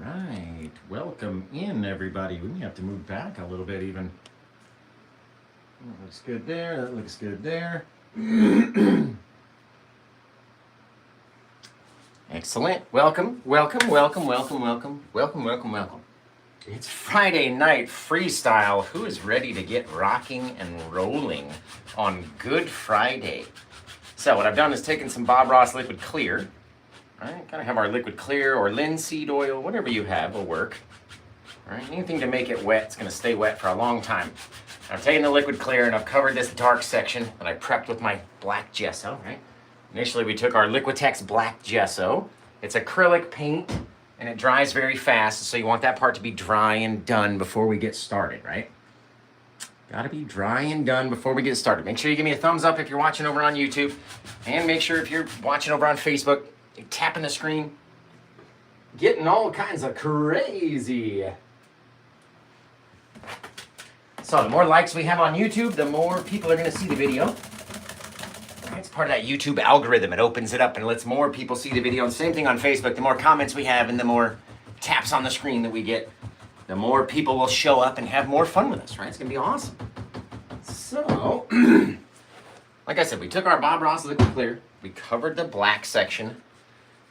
right, welcome in everybody. We may have to move back a little bit even. That looks good there, that looks good there. Excellent, welcome, welcome, welcome, welcome, welcome, welcome, welcome, welcome. It's Friday night freestyle. Who is ready to get rocking and rolling on Good Friday? So what I've done is taken some Bob Ross liquid clear. All right, gotta have our liquid clear or linseed oil, whatever you have will work. All right, anything to make it wet, it's gonna stay wet for a long time. I've taken the liquid clear and I've covered this dark section that I prepped with my black gesso, right? Initially we took our Liquitex Black Gesso. It's acrylic paint and it dries very fast, so you want that part to be dry and done before we get started, right? Gotta be dry and done before we get started. Make sure you give me a thumbs up if you're watching over on YouTube, and make sure if you're watching over on Facebook, you're tapping the screen, getting all kinds of crazy. So the more likes we have on YouTube, the more people are gonna see the video. It's part of that YouTube algorithm. It opens it up and lets more people see the video. And same thing on Facebook. The more comments we have and the more taps on the screen that we get, the more people will show up and have more fun with us, right? It's gonna be awesome. So, like I said, we took our Bob Ross liquid clear, we covered the black section,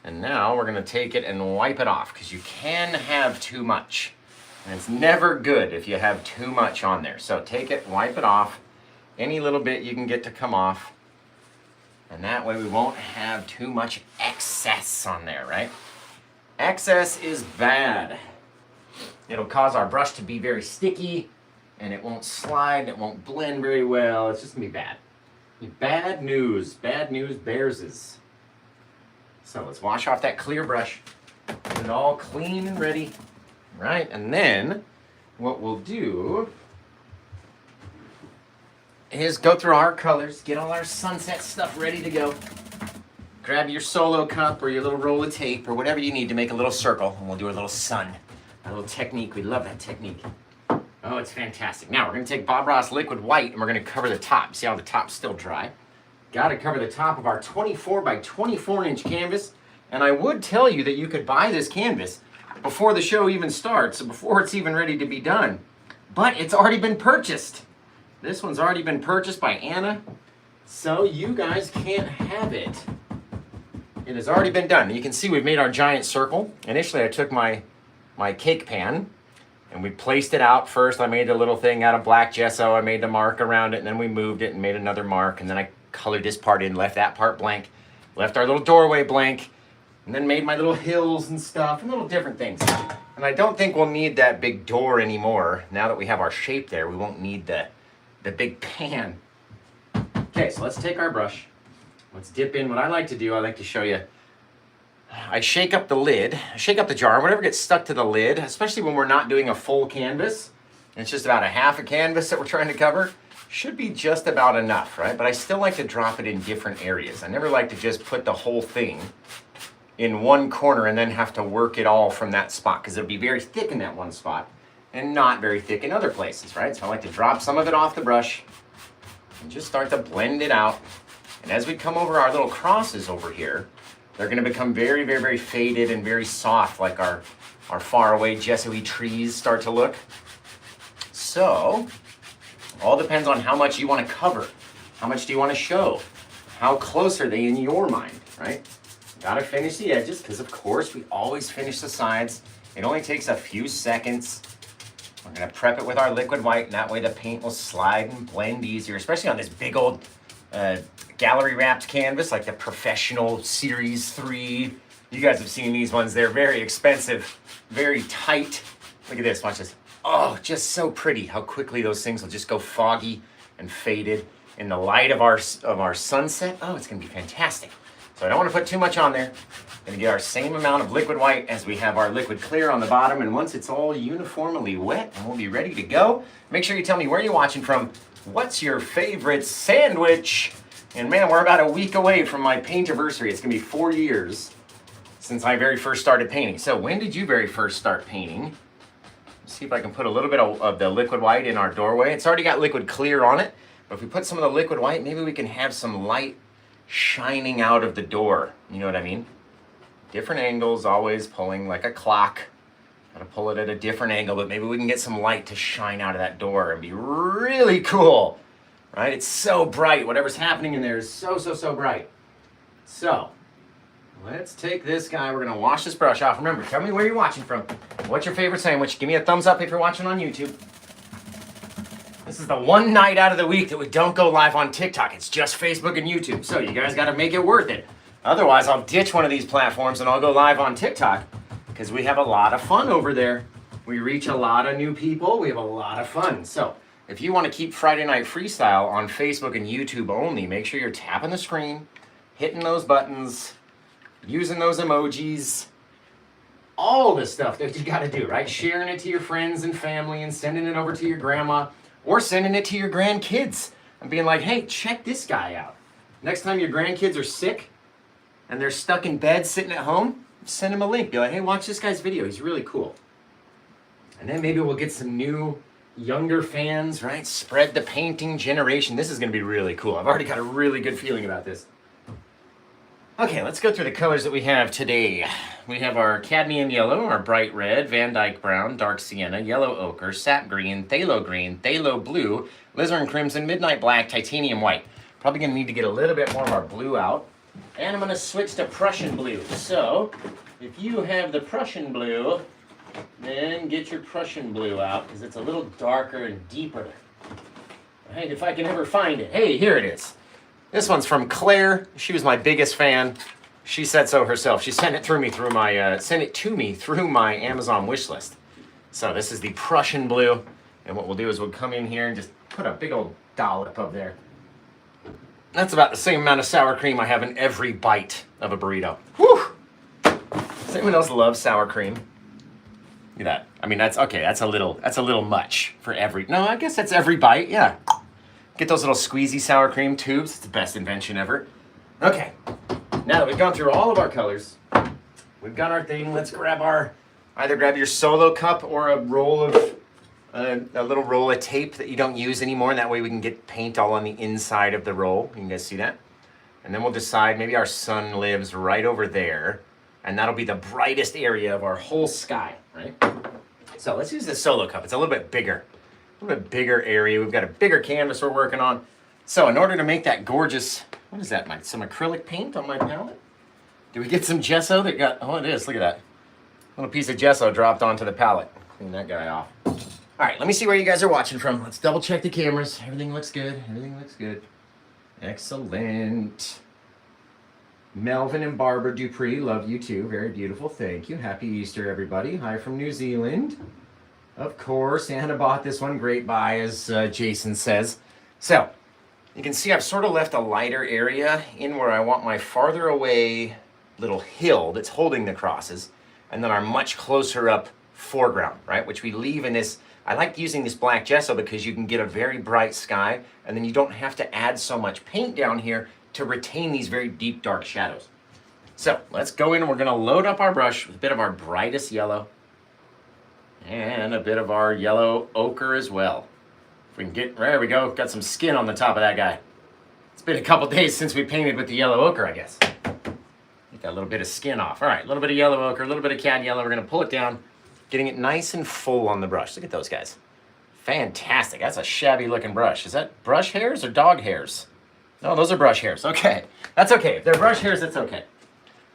and now we're gonna take it and wipe it off, because you can have too much. And it's never good if you have too much on there. So take it, wipe it off. Any little bit you can get to come off. And that way we won't have too much excess on there, right? Excess is bad. It'll cause our brush to be very sticky, and it won't slide, it won't blend very well. It's just gonna be bad. Bad news bears. So let's wash off that clear brush. Get it all clean and ready, right? And then what we'll do is go through our colors, get all our sunset stuff ready to go. Grab your solo cup or your little roll of tape or whatever you need to make a little circle, and we'll do a little sun, a little technique. We love that technique. Oh, it's fantastic. Now we're gonna take Bob Ross liquid white and we're gonna cover the top. See how the top's still dry? Gotta cover the top of our 24 by 24 inch canvas. And I would tell you that you could buy this canvas before the show even starts, before it's even ready to be done. But it's already been purchased. This one's already been purchased by Anna, so you guys can't have it. It has already been done. You can see we've made our giant circle. Initially, I took my cake pan and we placed it out first. I made a little thing out of black gesso. I made the mark around it, and then we moved it and made another mark, and then I colored this part in, left that part blank, left our little doorway blank, and then made my little hills and stuff and little different things. And I don't think we'll need that big door anymore. Now that we have our shape there, we won't need the big pan. Okay, so let's take our brush. Let's dip in. What I like to do, I like to show you, I shake up the lid, shake up the jar, whatever gets stuck to the lid, especially when we're not doing a full canvas. It's just about a half a canvas that we're trying to cover. Should be just about enough, right? But I still like to drop it in different areas. I never like to just put the whole thing in one corner and then have to work it all from that spot, because it'll be very thick in that one spot and not very thick in other places, right? So I like to drop some of it off the brush and just start to blend it out. And as we come over our little crosses over here, they're gonna become very, very, very faded and very soft, like our faraway gesso-y trees start to look. So, all depends on how much you wanna cover. How much do you wanna show? How close are they in your mind, right? Gotta finish the edges, because of course we always finish the sides. It only takes a few seconds. We're gonna prep it with our liquid white, and that way the paint will slide and blend easier, especially on this big old gallery wrapped canvas, like the Professional Series 3. You guys have seen these ones. They're very expensive, very tight. Look at this, watch this. Oh, just so pretty how quickly those things will just go foggy and faded in the light of our sunset. Oh, it's gonna be fantastic. So I don't want to put too much on there. Gonna get our same amount of liquid white as we have our liquid clear on the bottom, and once it's all uniformly wet, and we'll be ready to go. Make sure you tell me where you're watching from. What's your favorite sandwich? And man, we're about a week away from my paint-iversary. It's gonna be 4 years since I very first started painting. So when did you very first start painting? Let's see if I can put a little bit of the liquid white in our doorway. It's already got liquid clear on it, but if we put some of the liquid white, maybe we can have some light shining out of the door. You know what I mean? Different angles, always pulling like a clock. Gotta pull it at a different angle, but maybe we can get some light to shine out of that door and be really cool, right? It's so bright. Whatever's happening in there is so, so, so bright. So, let's take this guy. We're gonna wash this brush off. Remember, tell me where you're watching from. What's your favorite sandwich? Give me a thumbs up if you're watching on YouTube. This is the one night out of the week that we don't go live on TikTok. It's just Facebook and YouTube. So you guys gotta make it worth it. Otherwise, I'll ditch one of these platforms and I'll go live on TikTok because we have a lot of fun over there. We reach a lot of new people. We have a lot of fun. So if you want to keep Friday Night Freestyle on Facebook and YouTube only, make sure you're tapping the screen, hitting those buttons, using those emojis, all the stuff that you got to do, right? Sharing it to your friends and family and sending it over to your grandma or sending it to your grandkids and being like, hey, check this guy out. Next time your grandkids are sick and they're stuck in bed sitting at home, send them a link. Be like, hey, watch this guy's video. He's really cool. And then maybe we'll get some new, younger fans, right? Spread the painting generation. This is going to be really cool. I've already got a really good feeling about this. Okay, let's go through the colors that we have today. We have our cadmium yellow, our bright red, Van Dyke brown, dark sienna, yellow ochre, sap green, phthalo blue, alizarin crimson, midnight black, titanium white. Probably going to need to get a little bit more of our blue out. And I'm going to switch to Prussian blue. So, if you have the Prussian blue, then get your Prussian blue out because it's a little darker and deeper. Right, if I can ever find it. Hey, here it is. This one's from Claire. She was my biggest fan. She said so herself. She sent it to me through my Amazon wish list. So this is the Prussian blue. And what we'll do is we'll come in here and just put a big old dollop up there. That's about the same amount of sour cream I have in every bite of a burrito. Whew! Does anyone else love sour cream? Look at that. I mean, that's okay. That's a little much for every. No, I guess that's every bite. Yeah. Get those little squeezy sour cream tubes. It's the best invention ever. Okay. Now that we've gone through all of our colors, we've got our thing. Let's either grab your solo cup or a roll of. A little roll of tape that you don't use anymore, and that way we can get paint all on the inside of the roll. You can guys see that? And then we'll decide maybe our sun lives right over there, and that'll be the brightest area of our whole sky, right? So let's use the solo cup. It's a little bit bigger area. We've got a bigger canvas we're working on. So in order to make that gorgeous, what is that, some acrylic paint on my palette? Did we get some gesso that got, oh it is, look at that. Little piece of gesso dropped onto the palette. Clean that guy off. All right, let me see where you guys are watching from. Let's double check the cameras. Everything looks good. Everything looks good. Excellent. Melvin and Barbara Dupree, love you too. Very beautiful. Thank you. Happy Easter, everybody. Hi from New Zealand. Of course, Anna bought this one. Great buy, as Jason says. So, you can see I've sort of left a lighter area in where I want my farther away little hill that's holding the crosses, and then our much closer up foreground, right? Which we leave in this. I like using this black gesso because you can get a very bright sky and then you don't have to add so much paint down here to retain these very deep dark shadows. So let's go in and we're going to load up our brush with a bit of our brightest yellow and a bit of our yellow ochre as well. If we can get, there we go, got some skin on the top of that guy. It's been a couple days since we painted with the yellow ochre, I guess. Get that little bit of skin off. All right, a little bit of yellow ochre, a little bit of cad yellow. We're going to pull it down. Getting it nice and full on the brush. Look at those guys. Fantastic. That's a shabby looking brush. Is that brush hairs or dog hairs? No, those are brush hairs. Okay. That's okay. If they're brush hairs, that's okay.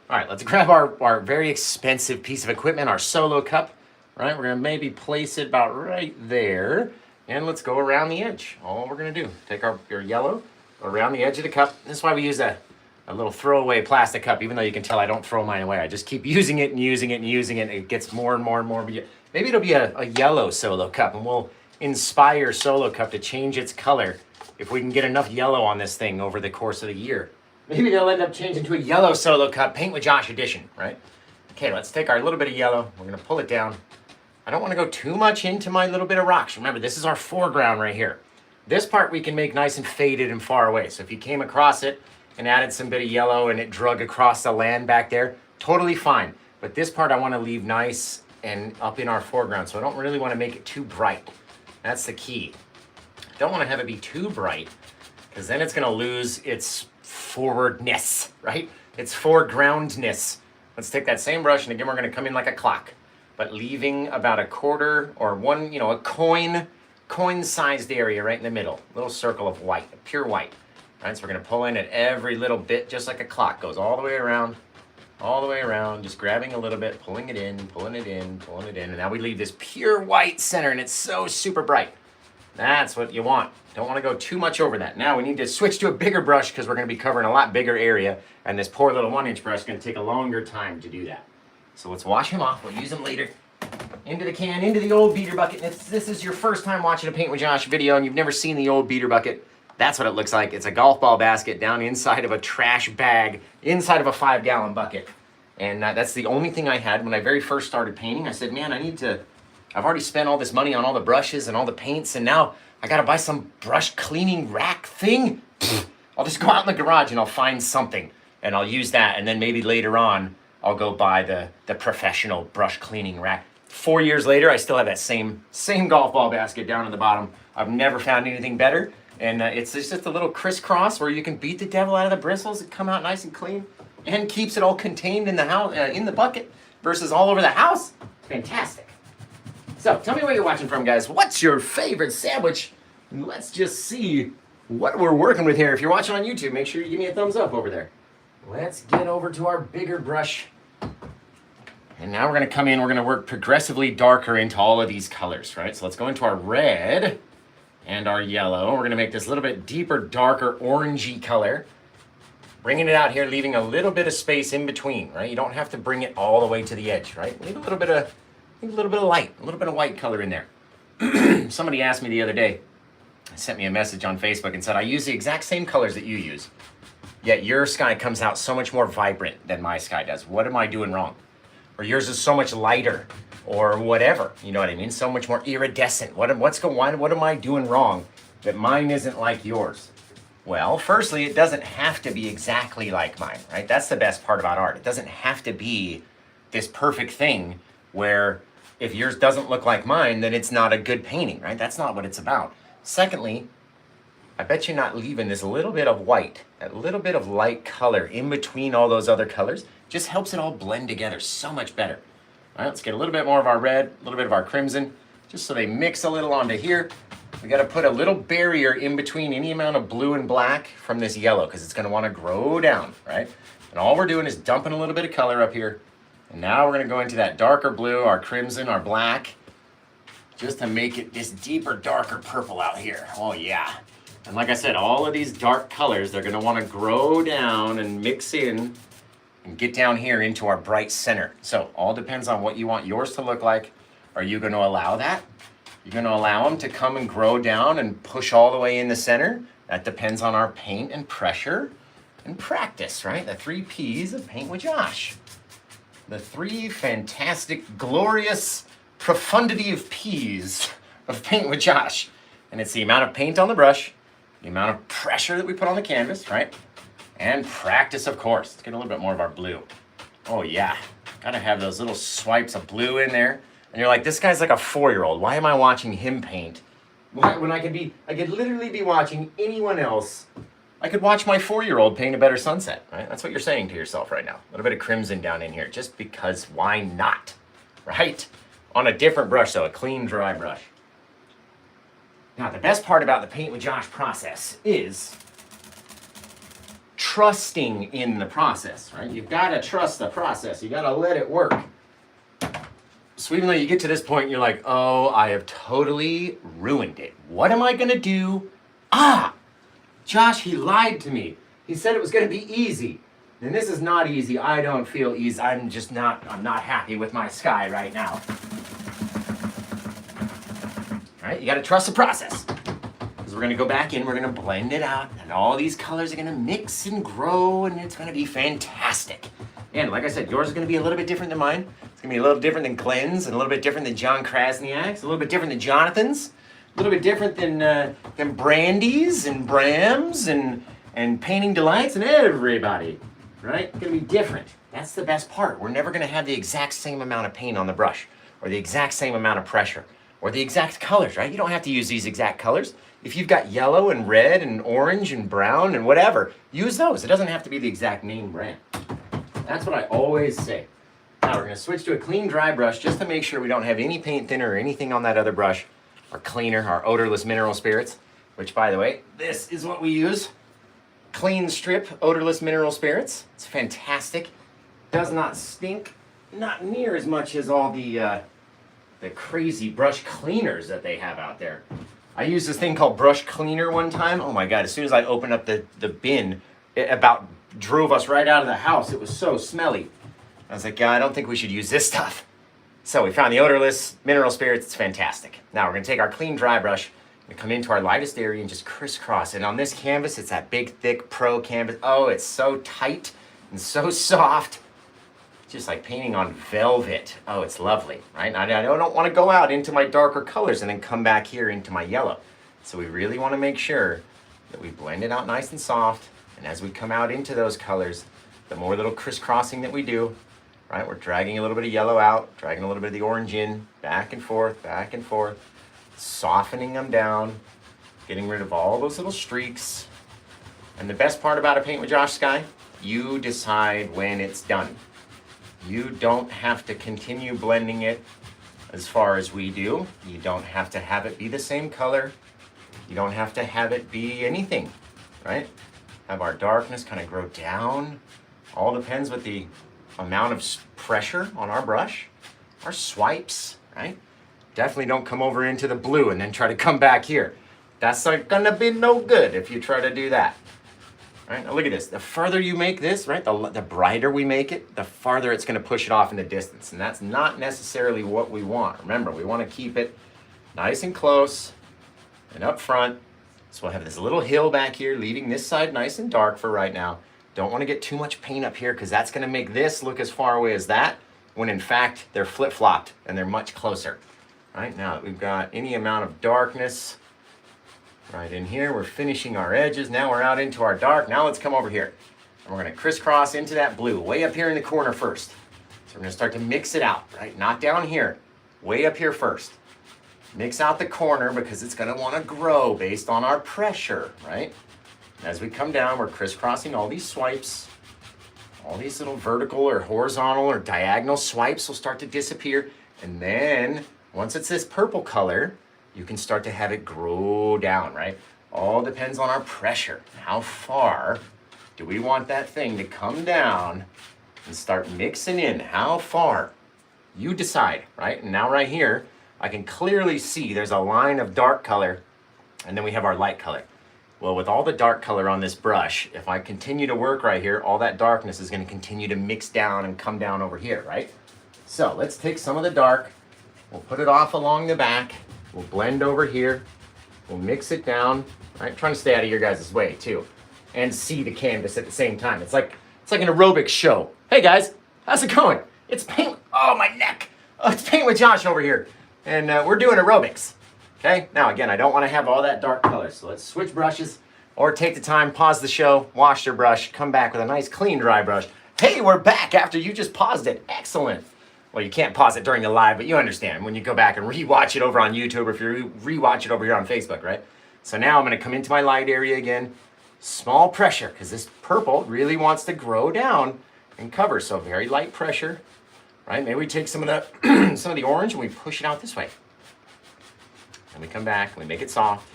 All right, let's grab our very expensive piece of equipment, our solo cup. Right, we're going to maybe place it about right there. And let's go around the edge. All we're going to do, take your yellow, go around the edge of the cup. This is why we use a little throwaway plastic cup, even though you can tell I don't throw mine away. I just keep using it and using it and using it. It gets more and more and more. Maybe it'll be a yellow solo cup, and we'll inspire solo cup to change its color if we can get enough yellow on this thing over the course of the year. Maybe they'll end up changing to a yellow solo cup, Paint with Josh edition, right? Okay, let's take our little bit of yellow. We're going to pull it down. I don't want to go too much into my little bit of rocks. Remember, this is our foreground right here. This part we can make nice and faded and far away. So if you came across it and added some bit of yellow and it drug across the land back there, totally fine. But this part I want to leave nice and up in our foreground, so I don't really want to make it too bright. That's the key. I don't want to have it be too bright, because then it's going to lose its forwardness, right? Its foregroundness. Let's take that same brush, and again, we're going to come in like a clock. but leaving about a quarter or one, a coin-sized area right in the middle, little circle of white, pure white. All right, so we're gonna pull in at every little bit, just like a clock, goes all the way around, just grabbing a little bit, pulling it in, pulling it in, pulling it in, and now we leave this pure white center, and it's so super bright. That's what you want. Don't want to go too much over that. Now we need to switch to a bigger brush because we're going to be covering a lot bigger area, and this poor little 1-inch brush is going to take a longer time to do that. So let's wash him off. We'll use him later. Into the can, into the old beater bucket. If this is your first time watching a Paint with Josh video and you've never seen the old beater bucket, that's what it looks like. It's a golf ball basket down inside of a trash bag, inside of a 5-gallon bucket. And that's the only thing I had when I very first started painting. I said, man, I've already spent all this money on all the brushes and all the paints, and now I gotta buy some brush cleaning rack thing. I'll just go out in the garage and I'll find something and I'll use that, and then maybe later on I'll go buy the professional brush cleaning rack. 4 years later, I still have that same golf ball basket down at the bottom. I've never found anything better, and it's just a little crisscross where you can beat the devil out of the bristles and come out nice and clean, and keeps it all contained in the house, in the bucket, versus all over the house. Fantastic. So tell me where you're watching from, guys. What's your favorite sandwich? And let's just see what we're working with here. If you're watching on YouTube, make sure you give me a thumbs up over there. Let's get over to our bigger brush. And now we're going to come in, we're going to work progressively darker into all of these colors, right? So let's go into our red and our yellow. We're going to make this a little bit deeper, darker, orangey color. Bringing it out here, leaving a little bit of space in between, right? You don't have to bring it all the way to the edge, right? Leave a little bit of light, a little bit of white color in there. Somebody asked me the other day, sent me a message on Facebook and said, I use the exact same colors that you use, yet your sky comes out so much more vibrant than my sky does. What am I doing wrong? Or yours is so much lighter, or whatever, you know what I mean? So much more iridescent. What's going on? What am I doing wrong that mine isn't like yours? Well, firstly, it doesn't have to be exactly like mine, right? That's the best part about art. It doesn't have to be this perfect thing where if yours doesn't look like mine, then it's not a good painting, right? That's not what it's about. Secondly, I bet you're not leaving this little bit of white, that little bit of light color in between all those other colors, just helps it all blend together so much better. All right, let's get a little bit more of our red, a little bit of our crimson, just so they mix a little onto here. We got to put a little barrier in between any amount of blue and black from this yellow, because it's going to want to grow down, right? And all we're doing is dumping a little bit of color up here. And now we're going to go into that darker blue, our crimson, our black, just to make it this deeper, darker purple out here. Oh yeah. And like I said, all of these dark colors, they're going to want to grow down and mix in and get down here into our bright center. So all depends on what you want yours to look like. Are you going to allow that? You're going to allow them to come and grow down and push all the way in the center? That depends on our paint and pressure and practice, right? The 3 P's of Paint with Josh. The 3 fantastic, glorious profundity of P's of Paint with Josh. And it's the amount of paint on the brush, the amount of pressure that we put on the canvas, right? And practice, of course. Let's get a little bit more of our blue. Oh yeah, gotta have those little swipes of blue in there. And you're like, this guy's like a 4-year-old. Why am I watching him paint? When I could literally be watching anyone else. I could watch my 4-year-old paint a better sunset, right? That's what you're saying to yourself right now. A little bit of crimson down in here, just because why not, right? On a different brush though, a clean, dry brush. Now, the best part about the Paint with Josh process is trusting in the process, right? You've got to trust the process. You got to let it work. So even though you get to this point, you're like, oh, I have totally ruined it. What am I going to do? Josh, he lied to me. He said it was going to be easy. And this is not easy. I don't feel easy. I'm not happy with my sky right now. All right, you got to trust the process. Because we're going to go back in, we're going to blend it out, and all these colors are going to mix and grow, and it's going to be fantastic. And like I said, yours is going to be a little bit different than mine. It's going to be a little different than Glenn's, and a little bit different than John Krasniak's, a little bit different than Jonathan's, a little bit different than Brandy's and Bram's and Painting Delights and everybody, right? It's going to be different. That's the best part. We're never going to have the exact same amount of paint on the brush, or the exact same amount of pressure, or the exact colors, right? You don't have to use these exact colors. If you've got yellow and red and orange and brown and whatever, use those. It doesn't have to be the exact name brand. That's what I always say. Now we're going to switch to a clean dry brush just to make sure we don't have any paint thinner or anything on that other brush. Our cleaner, our odorless mineral spirits, which by the way, this is what we use. Clean strip odorless mineral spirits. It's fantastic. Does not stink, not near as much as all the crazy brush cleaners that they have out there. I used this thing called brush cleaner one time. Oh my God, as soon as I opened up the bin, it about drove us right out of the house. It was so smelly. I was like, yeah, I don't think we should use this stuff. So we found the odorless mineral spirits. It's fantastic. Now we're gonna take our clean dry brush and come into our lightest area and just crisscross. And on this canvas, it's that big, thick pro canvas. Oh, it's so tight and so soft. Just like painting on velvet. Oh, it's lovely, right? I don't want to go out into my darker colors and then come back here into my yellow. So we really want to make sure that we blend it out nice and soft. And as we come out into those colors, the more little crisscrossing that we do, right? We're dragging a little bit of yellow out, dragging a little bit of the orange in, back and forth, softening them down, getting rid of all those little streaks. And the best part about a Paint with Josh Sky, you decide when it's done. You don't have to continue blending it as far as we do. You don't have to have it be the same color. You don't have to have it be anything, right? Have our darkness kind of grow down. All depends with the amount of pressure on our brush. Our swipes, right? Definitely don't come over into the blue and then try to come back here. That's not gonna be no good if you try to do that. Right, now look at this. The further you make this, right, the brighter we make it, the farther it's going to push it off in the distance. And that's not necessarily what we want. Remember, we want to keep it nice and close and up front. So we'll have this little hill back here, leaving this side nice and dark for right now. Don't want to get too much paint up here because that's going to make this look as far away as that, when in fact they're flip-flopped and they're much closer. Right, now that we've got any amount of darkness right in here, we're finishing our edges. Now we're out into our dark. Now let's come over here. And we're going to crisscross into that blue, way up here in the corner first. So we're going to start to mix it out, right? Not down here, way up here first. Mix out the corner because it's going to want to grow based on our pressure, right? As we come down, we're crisscrossing all these swipes. All these little vertical or horizontal or diagonal swipes will start to disappear. And then once it's this purple color, you can start to have it grow down, right? All depends on our pressure. How far do we want that thing to come down and start mixing in? How far? You decide, right? And now right here, I can clearly see there's a line of dark color, and then we have our light color. Well, with all the dark color on this brush, if I continue to work right here, all that darkness is going to continue to mix down and come down over here, right? So let's take some of the dark, we'll put it off along the back, we'll blend over here, we'll mix it down, right? Trying to stay out of your guys' way too, and see the canvas at the same time. It's like an aerobics show. Hey guys, how's it going? It's paint, oh my neck. Oh, it's Paint with Josh over here, and we're doing aerobics. Okay, now again, I don't want to have all that dark color, so let's switch brushes, or take the time, pause the show, wash your brush, come back with a nice clean dry brush. Hey, we're back after you just paused it. Excellent. Well, you can't pause it during the live, but you understand when you go back and re-watch it over on YouTube, or if you re-watch it over here on Facebook, right? So now I'm going to come into my light area again. Small pressure, because this purple really wants to grow down and cover, so very light pressure, right? Maybe we take some of the some of the orange and we push it out this way. And we come back, we make it soft,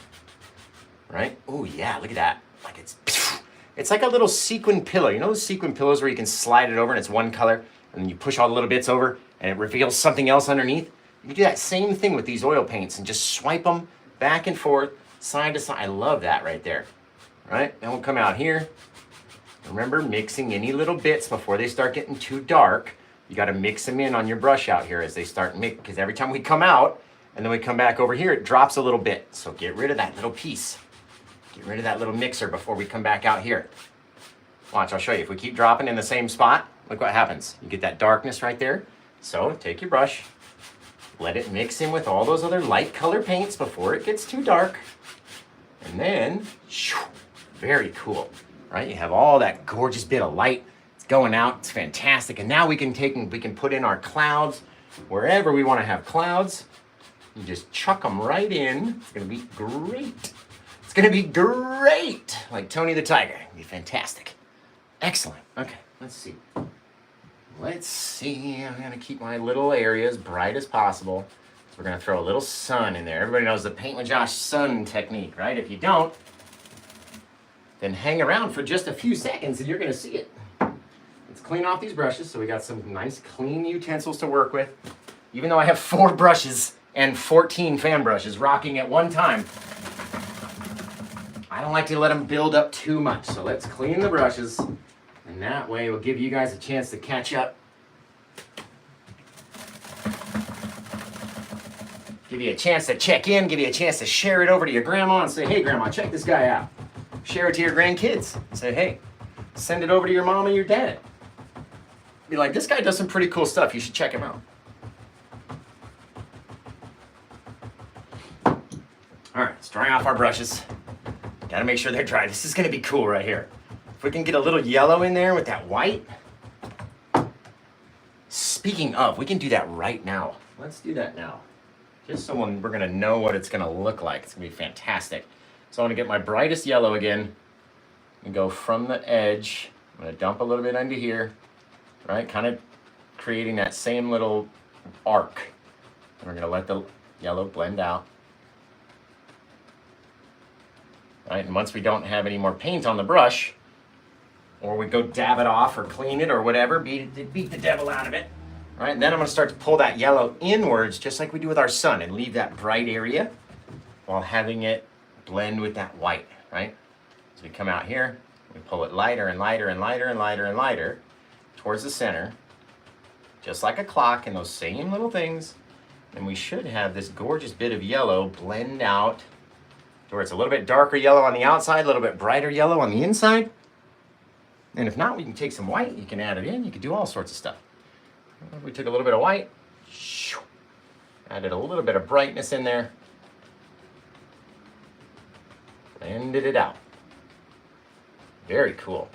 right? Oh yeah, look at that. Like it's like a little sequin pillow. You know those sequin pillows where you can slide it over and it's one color, and then you push all the little bits over and it reveals something else underneath? You can do that same thing with these oil paints and just swipe them back and forth, side to side. I love that right there, right? Then we'll come out here. Remember, mixing any little bits before they start getting too dark. You got to mix them in on your brush out here as they start mix, because every time we come out and then we come back over here, it drops a little bit. So get rid of that little piece. Get rid of that little mixer before we come back out here. Watch, I'll show you. If we keep dropping in the same spot, look what happens. You get that darkness right there. So take your brush, let it mix in with all those other light color paints before it gets too dark. And then, very cool, right? You have all that gorgeous bit of light. It's going out, it's fantastic. And now we can put in our clouds wherever we want to have clouds. You just chuck them right in. It's gonna be great. It's gonna be great. Like Tony the Tiger, it'll be fantastic. Excellent, okay, let's see. Let's see, I'm gonna keep my little area as bright as possible. So we're gonna throw a little sun in there. Everybody knows the Paint with Josh sun technique, right? If you don't, then hang around for just a few seconds and you're gonna see it. Let's clean off these brushes so we got some nice clean utensils to work with. Even though I have 4 brushes and 14 fan brushes rocking at one time, I don't like to let them build up too much. So let's clean the brushes, and that way we'll give you guys a chance to catch up. Give you a chance to check in, give you a chance to share it over to your grandma and say, hey grandma, check this guy out. Share it to your grandkids. Say, hey, send it over to your mom and your dad. Be like, this guy does some pretty cool stuff. You should check him out. All right, let's dry off our brushes. Gotta make sure they're dry. This is gonna be cool right here. If we can get a little yellow in there with that white. Speaking of, we can do that right now. Let's do that now. Just so we're gonna know what it's gonna look like. It's gonna be fantastic. So I'm gonna get my brightest yellow again and go from the edge. I'm gonna dump a little bit into here, right? Kind of creating that same little arc. And we're gonna let the yellow blend out. Right, and once we don't have any more paint on the brush, or we go dab it off or clean it or whatever, beat the devil out of it. Right, and then I'm gonna start to pull that yellow inwards just like we do with our sun and leave that bright area while having it blend with that white, right? So we come out here, we pull it lighter and lighter and lighter and lighter and lighter towards the center, just like a clock and those same little things. And we should have this gorgeous bit of yellow blend out to where it's a little bit darker yellow on the outside, a little bit brighter yellow on the inside. And if not, we can take some white, you can add it in, you can do all sorts of stuff. We took a little bit of white, added a little bit of brightness in there, blended it out. Very cool.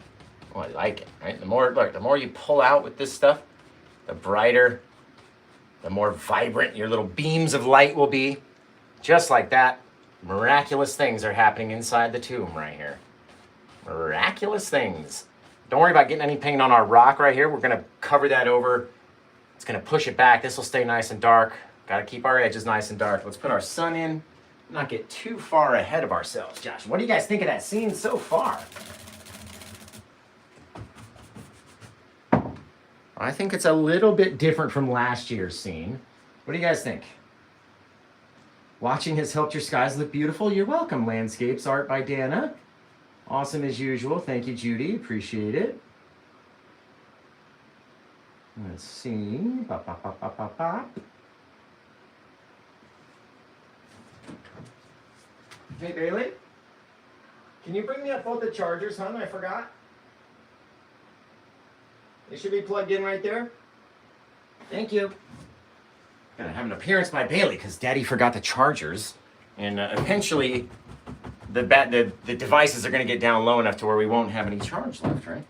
Oh, I like it, right? The more you pull out with this stuff, the brighter, the more vibrant your little beams of light will be. Just like that, miraculous things are happening inside the tomb right here. Miraculous things. Don't worry about getting any paint on our rock right here. We're gonna cover that over. It's gonna push it back. This will stay nice and dark. Gotta keep our edges nice and dark. Let's put our sun in, not get too far ahead of ourselves. Josh, what do you guys think of that scene so far? I think it's a little bit different from last year's scene. What do you guys think? Watching has helped your skies look beautiful. You're welcome. Landscapes art by Dana. Awesome as usual. Thank you, Judy. Appreciate it. Let's see. Bop, bop, bop, bop, bop, bop. Hey, Bailey. Can you bring me up both the chargers, hon? I forgot. They should be plugged in right there. Thank you. Gonna have an appearance by Bailey because Daddy forgot the chargers, and eventually the devices are gonna get down low enough to where we won't have any charge left, right?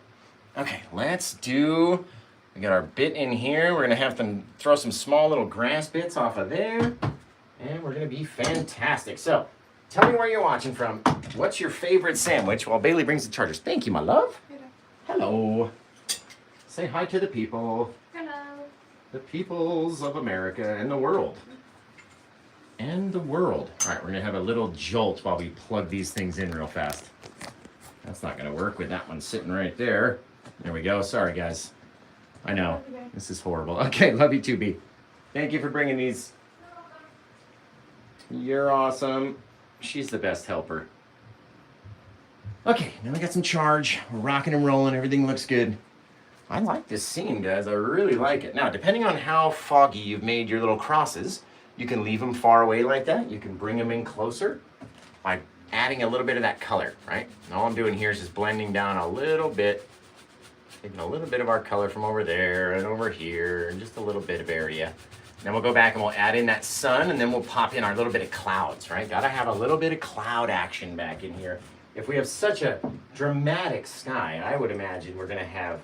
Okay, we got our bit in here. We're gonna have to throw some small little grass bits off of there, and we're gonna be fantastic. So, tell me where you're watching from. What's your favorite sandwich while Bailey brings the chargers? Thank you, my love. Hello. Say hi to the people. Hello. The peoples of America and the world. And the world. All right, we're gonna have a little jolt while we plug these things in real fast. That's not gonna work with that one sitting right there. There we go. Sorry, guys. I know. This is horrible. Okay, love you too, B. Thank you for bringing these. You're awesome. She's the best helper. Okay, now we got some charge. We're rocking and rolling. Everything looks good. I like this scene, guys. I really like it. Now, depending on how foggy you've made your little crosses, you can leave them far away like that. You can bring them in closer by adding a little bit of that color, right? And all I'm doing here is just blending down a little bit, taking a little bit of our color from over there and over here, and just a little bit of area. Then we'll go back and we'll add in that sun, and then we'll pop in our little bit of clouds, right? Gotta have a little bit of cloud action back in here. If we have such a dramatic sky, I would imagine we're gonna have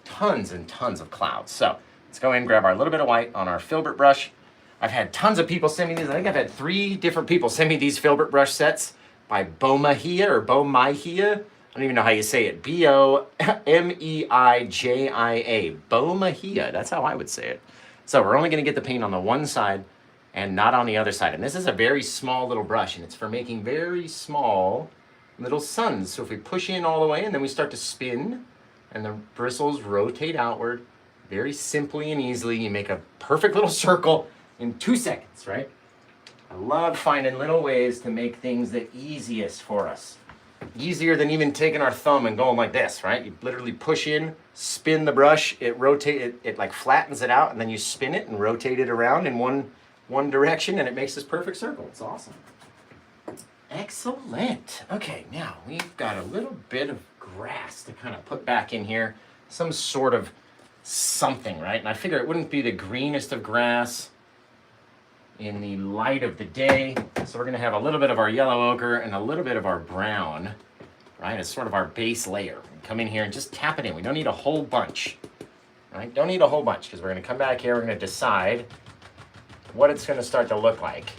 tons and tons of clouds. So let's go ahead and grab our little bit of white on our filbert brush. I've had tons of people send me these. I think I've had 3 different people send me these filbert brush sets by Bo Mahia or Bo Mahia. don't even know how you say it. Bomeijia. Bomahia. That's how I would say it. So we're only going to get the paint on the one side and not on the other side. And this is a very small little brush, and it's for making very small little suns. So if we push in all the way and then we start to spin and the bristles rotate outward, very simply and easily, you make a perfect little circle in 2 seconds, right? I love finding little ways to make things the easiest for us. Easier than even taking our thumb and going like this, right? You literally push in, spin the brush, it like flattens it out, and then you spin it and rotate it around in one direction, and it makes this perfect circle. It's awesome. Excellent. Okay, now we've got a little bit of grass to kind of put back in here. Some sort of something, right? And I figure it wouldn't be the greenest of grass in the light of the day. So we're gonna have a little bit of our yellow ochre and a little bit of our brown, right? It's sort of our base layer. Come in here and just tap it in. We don't need a whole bunch, right? Don't need a whole bunch, because we're gonna come back here, we're gonna decide what it's gonna start to look like,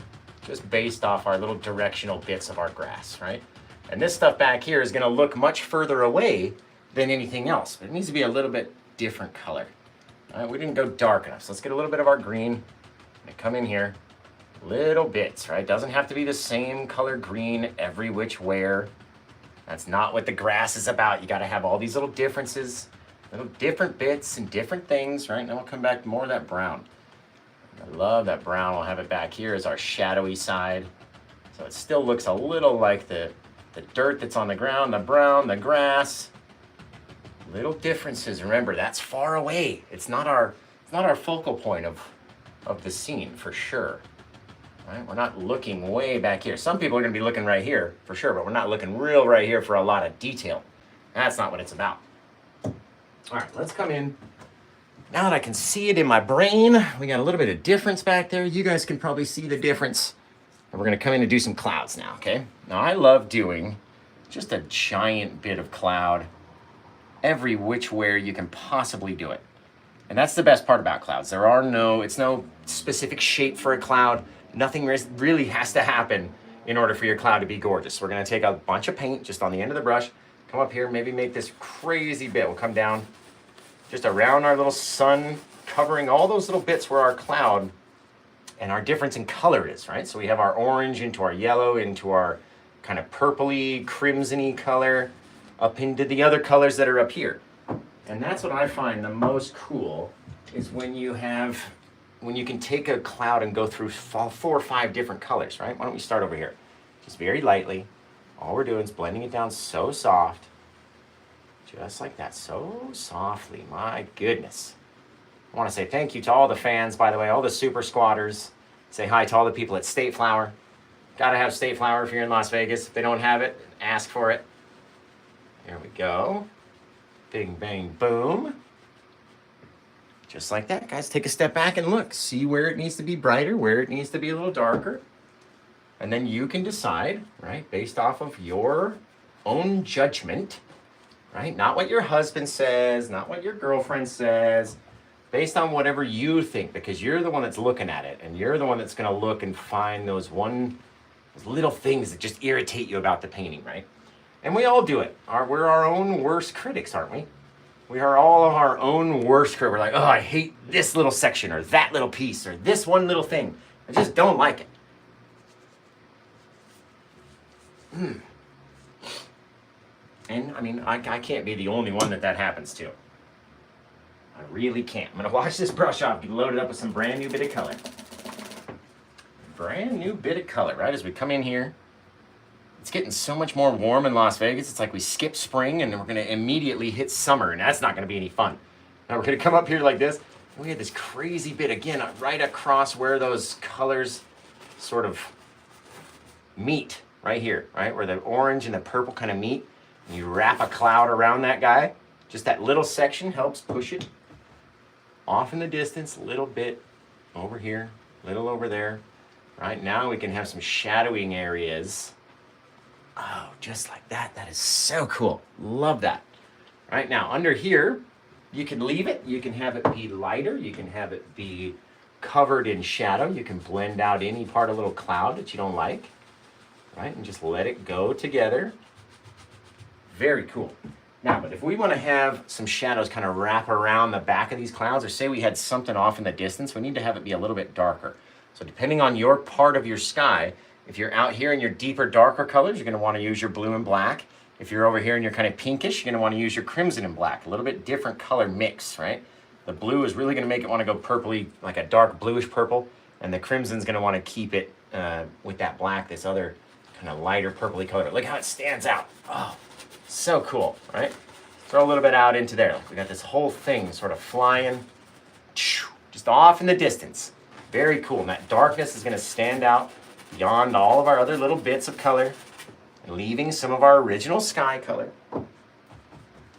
just based off our little directional bits of our grass, right? And this stuff back here is gonna look much further away than anything else, but it needs to be a little bit different color. All right, we didn't go dark enough, so let's get a little bit of our green and come in here. Little bits, right? Doesn't have to be the same color green every which where. That's not what the grass is about. You got to have all these little differences, little different bits and different things, right? Now we'll come back to more of that brown. I love that brown. We'll have it back here as our shadowy side. So it still looks a little like the dirt that's on the ground, the brown, the grass. Little differences. Remember, that's far away. It's not our focal point of the scene for sure. Right? We're not looking way back here. Some people are going to be looking right here for sure, but we're not looking real right here for a lot of detail. That's not what it's about. All right, let's come in. Now that I can see it in my brain, we got a little bit of difference back there. You guys can probably see the difference. And we're going to come in and do some clouds now, okay? Now, I love doing just a giant bit of cloud every which way you can possibly do it. And that's the best part about clouds. It's no specific shape for a cloud. Nothing really has to happen in order for your cloud to be gorgeous. We're gonna take a bunch of paint just on the end of the brush, come up here, maybe make this crazy bit. We'll come down just around our little sun, covering all those little bits where our cloud and our difference in color is, right? So we have our orange into our yellow, into our kind of purpley, crimson-y color, up into the other colors that are up here. And that's what I find the most cool, is when you can take a cloud and go through 4 or 5 different colors, right? Why don't we start over here? Just very lightly. All we're doing is blending it down so soft. Just like that, so softly, my goodness. I want to say thank you to all the fans, by the way, all the super squatters. Say hi to all the people at State Flower. Gotta have State Flower if you're in Las Vegas. If they don't have it, ask for it. Here we go. Bing, bang, boom. Just like that, guys. Take a step back and look. See where it needs to be brighter, where it needs to be a little darker. And then you can decide, right, based off of your own judgment, right? Not what your husband says, not what your girlfriend says, based on whatever you think, because you're the one that's looking at it, and you're the one that's going to look and find those little things that just irritate you about the painting, right? And we all do it. We're our own worst critics, aren't we? We are all our own worst critics. We're like, oh, I hate this little section, or that little piece, or this one little thing. I just don't like it. And I mean, I can't be the only one that happens to. I really can't. I'm gonna wash this brush off, get loaded up with some brand new bit of color. Brand new bit of color, right? As we come in here, it's getting so much more warm in Las Vegas. It's like we skip spring and then we're gonna immediately hit summer, and that's not gonna be any fun. Now we're gonna come up here like this. And we had this crazy bit again, right across where those colors sort of meet, right here, right? Where the orange and the purple kind of meet. And you wrap a cloud around that guy. Just that little section helps push it off in the distance, a little bit over here, little over there. Right now we can have some shadowing areas. Oh, just like that. That is so cool. Love that. Right now, under here, you can leave it. You can have it be lighter. You can have it be covered in shadow. You can blend out any part of a little cloud that you don't like. Right? And just let it go together. Very cool. Now, but if we want to have some shadows kind of wrap around the back of these clouds, or say we had something off in the distance, we need to have it be a little bit darker. So depending on your part of your sky, if you're out here in your deeper, darker colors, you're going to want to use your blue and black. If you're over here and you're kind of pinkish, you're going to want to use your crimson and black. A little bit different color mix, right? The blue is really going to make it want to go purpley, like a dark bluish purple, and the crimson's going to want to keep it with that black, this other kind of lighter purpley color. Look how it stands out. Oh, so cool, right? Throw a little bit out into there. We got this whole thing sort of flying just off in the distance. Very cool. And that darkness is going to stand out beyond all of our other little bits of color, leaving some of our original sky color.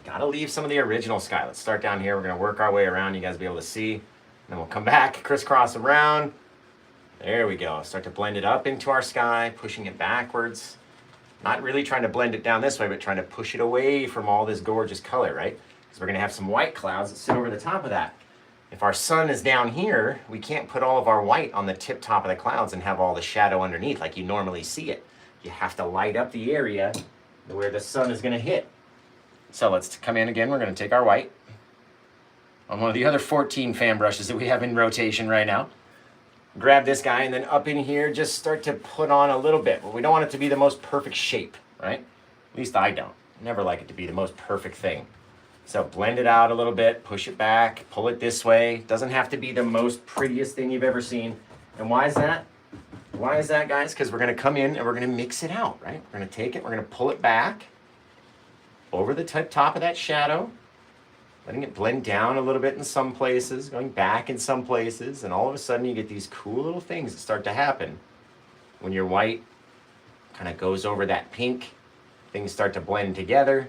Gotta leave some of the original sky. Let's start down here. We're gonna work our way around. You guys will be able to see. And then we'll come back, crisscross around. There we go. Start to blend it up into our sky, pushing it backwards. Not really trying to blend it down this way, but trying to push it away from all this gorgeous color, right? Because we're gonna have some white clouds that sit over the top of that. If our sun is down here, we can't put all of our white on the tip top of the clouds and have all the shadow underneath like you normally see it. You have to light up the area where the sun is gonna hit. So let's come in again. We're going to take our white on one of the other 14 fan brushes that we have in rotation right now. Grab this guy, and then up in here, just start to put on a little bit. But we don't want it to be the most perfect shape, right? At least I don't. Never like it to be the most perfect thing. So blend it out a little bit, push it back, pull it this way. Doesn't have to be the most prettiest thing you've ever seen. And why is that? Why is that, guys? Because we're going to come in and we're going to mix it out, right? We're going to take it, we're going to pull it back over the top of that shadow, letting it blend down a little bit in some places, going back in some places, and all of a sudden you get these cool little things that start to happen. When your white kind of goes over that pink, things start to blend together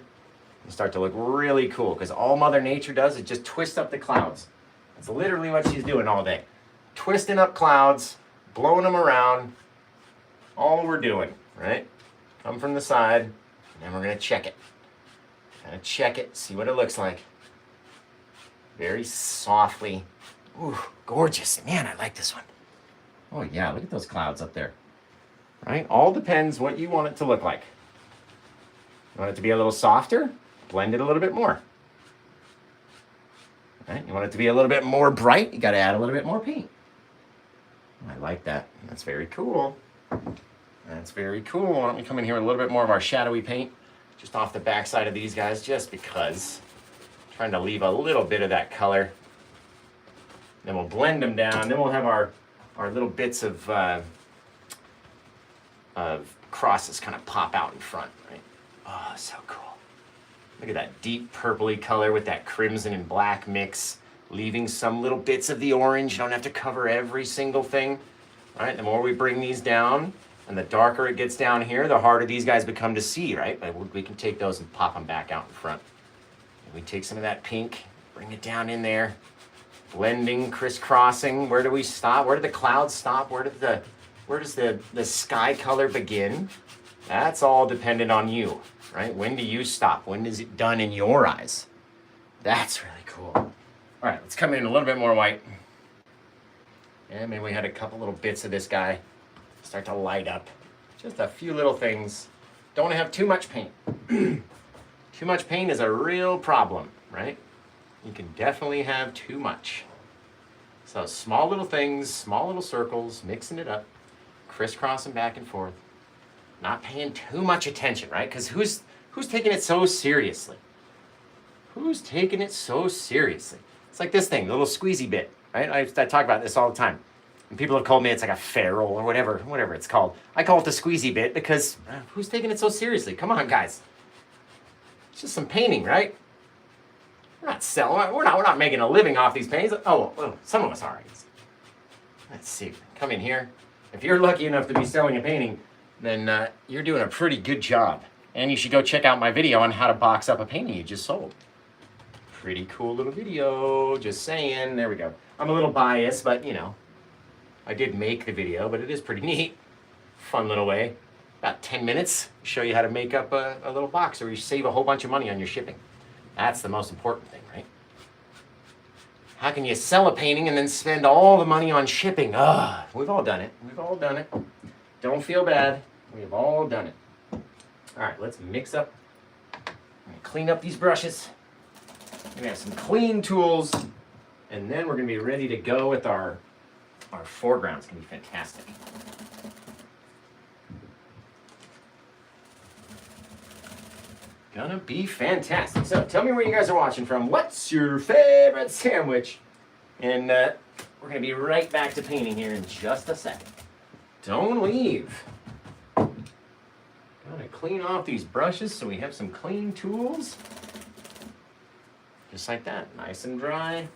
and start to look really cool, because all Mother Nature does is just twist up the clouds. That's literally what she's doing all day. Twisting up clouds, blowing them around, all we're doing, right? Come from the side, and then we're going to check it. Kind of check it, see what it looks like. Very softly. Ooh, gorgeous. Man, I like this one. Oh yeah, look at those clouds up there. Right? All depends what you want it to look like. You want it to be a little softer? Blend it a little bit more. Right? You want it to be a little bit more bright? You got to add a little bit more paint. I like that. That's very cool. That's very cool. Why don't we come in here with a little bit more of our shadowy paint? Just off the backside of these guys, just because. Trying to leave a little bit of that color. Then we'll blend them down. Then we'll have our little bits of crosses kind of pop out in front, right? Oh, so cool. Look at that deep purpley color with that crimson and black mix, leaving some little bits of the orange. You don't have to cover every single thing. All right, the more we bring these down, and the darker it gets down here, the harder these guys become to see, right? But we can take those and pop them back out in front. And we take some of that pink, bring it down in there, blending, crisscrossing. Where do we stop? Where do the clouds stop? Where does the sky color begin? That's all dependent on you, right? When do you stop? When is it done in your eyes? That's really cool. All right, let's come in a little bit more white. And maybe we had a couple little bits of this guy start to light up. Just a few little things. Don't want to have too much paint. Too much paint is a real problem, right? You can definitely have too much. So small little things, small little circles, mixing it up, crisscrossing back and forth. Not paying too much attention, right? Because who's taking it so seriously? Who's taking it so seriously? It's like this thing, the little squeezy bit, right? I talk about this all the time. And people have called me, it's like a ferrule or whatever it's called. I call it the squeezy bit because who's taking it so seriously? Come on, guys. It's just some painting, right? We're not selling, we're not making a living off these paintings. Oh, well, some of us are. Let's see, come in here. If you're lucky enough to be selling a painting, then you're doing a pretty good job. And you should go check out my video on how to box up a painting you just sold. Pretty cool little video, just saying. There we go. I'm a little biased, but you know, I did make the video, but it is pretty neat. Fun little way. About 10 minutes, show you how to make up a little box, or you save a whole bunch of money on your shipping. That's the most important thing, right? How can you sell a painting and then spend all the money on shipping? Ugh, we've all done it. We've all done it. Don't feel bad. We've all done it. All right, let's mix up Clean up these brushes. We're gonna have some clean tools, and then we're gonna be ready to go with our foreground. It's gonna be fantastic. Gonna be fantastic. So tell me where you guys are watching from. What's your favorite sandwich? And we're gonna be right back to painting here in just a second. Don't leave. Gotta clean off these brushes so we have some clean tools. Just like that, nice and dry.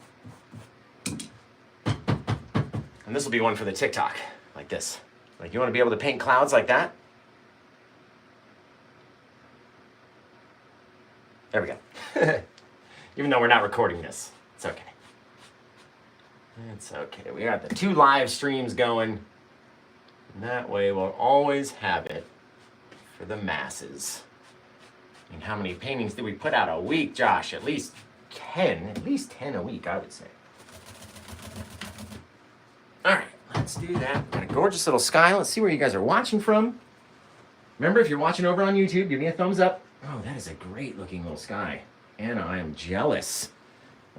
And this will be one for the TikTok, like this. Like, you wanna be able to paint clouds like that? There we go. Even though we're not recording this, it's okay. It's okay. We got the 2 live streams going. And that way we'll always have it for the masses. I mean, how many paintings did we put out a week, Josh? At least 10. At least 10 a week, I would say. All right, let's do that. Got a gorgeous little sky. Let's see where you guys are watching from. Remember, if you're watching over on YouTube, give me a thumbs up. Oh, that is a great looking little sky. Anna, I am jealous.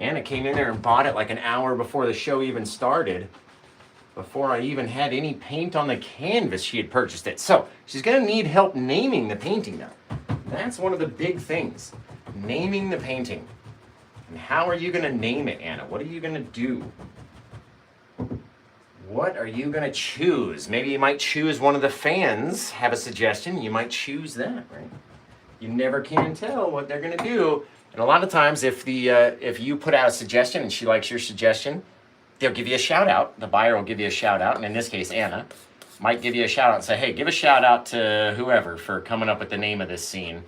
Anna came in there and bought it like an hour before the show even started. Before I even had any paint on the canvas, she had purchased it. So she's gonna need help naming the painting now. That's one of the big things, naming the painting. And how are you gonna name it, Anna? What are you gonna do? What are you gonna choose? Maybe you might choose one of the fans, have a suggestion, you might choose that, right? You never can tell what they're gonna do. And a lot of times if you put out a suggestion and she likes your suggestion, they'll give you a shout out. The buyer will give you a shout out, and in this case, Anna might give you a shout out and say, hey, give a shout out to whoever for coming up with the name of this scene.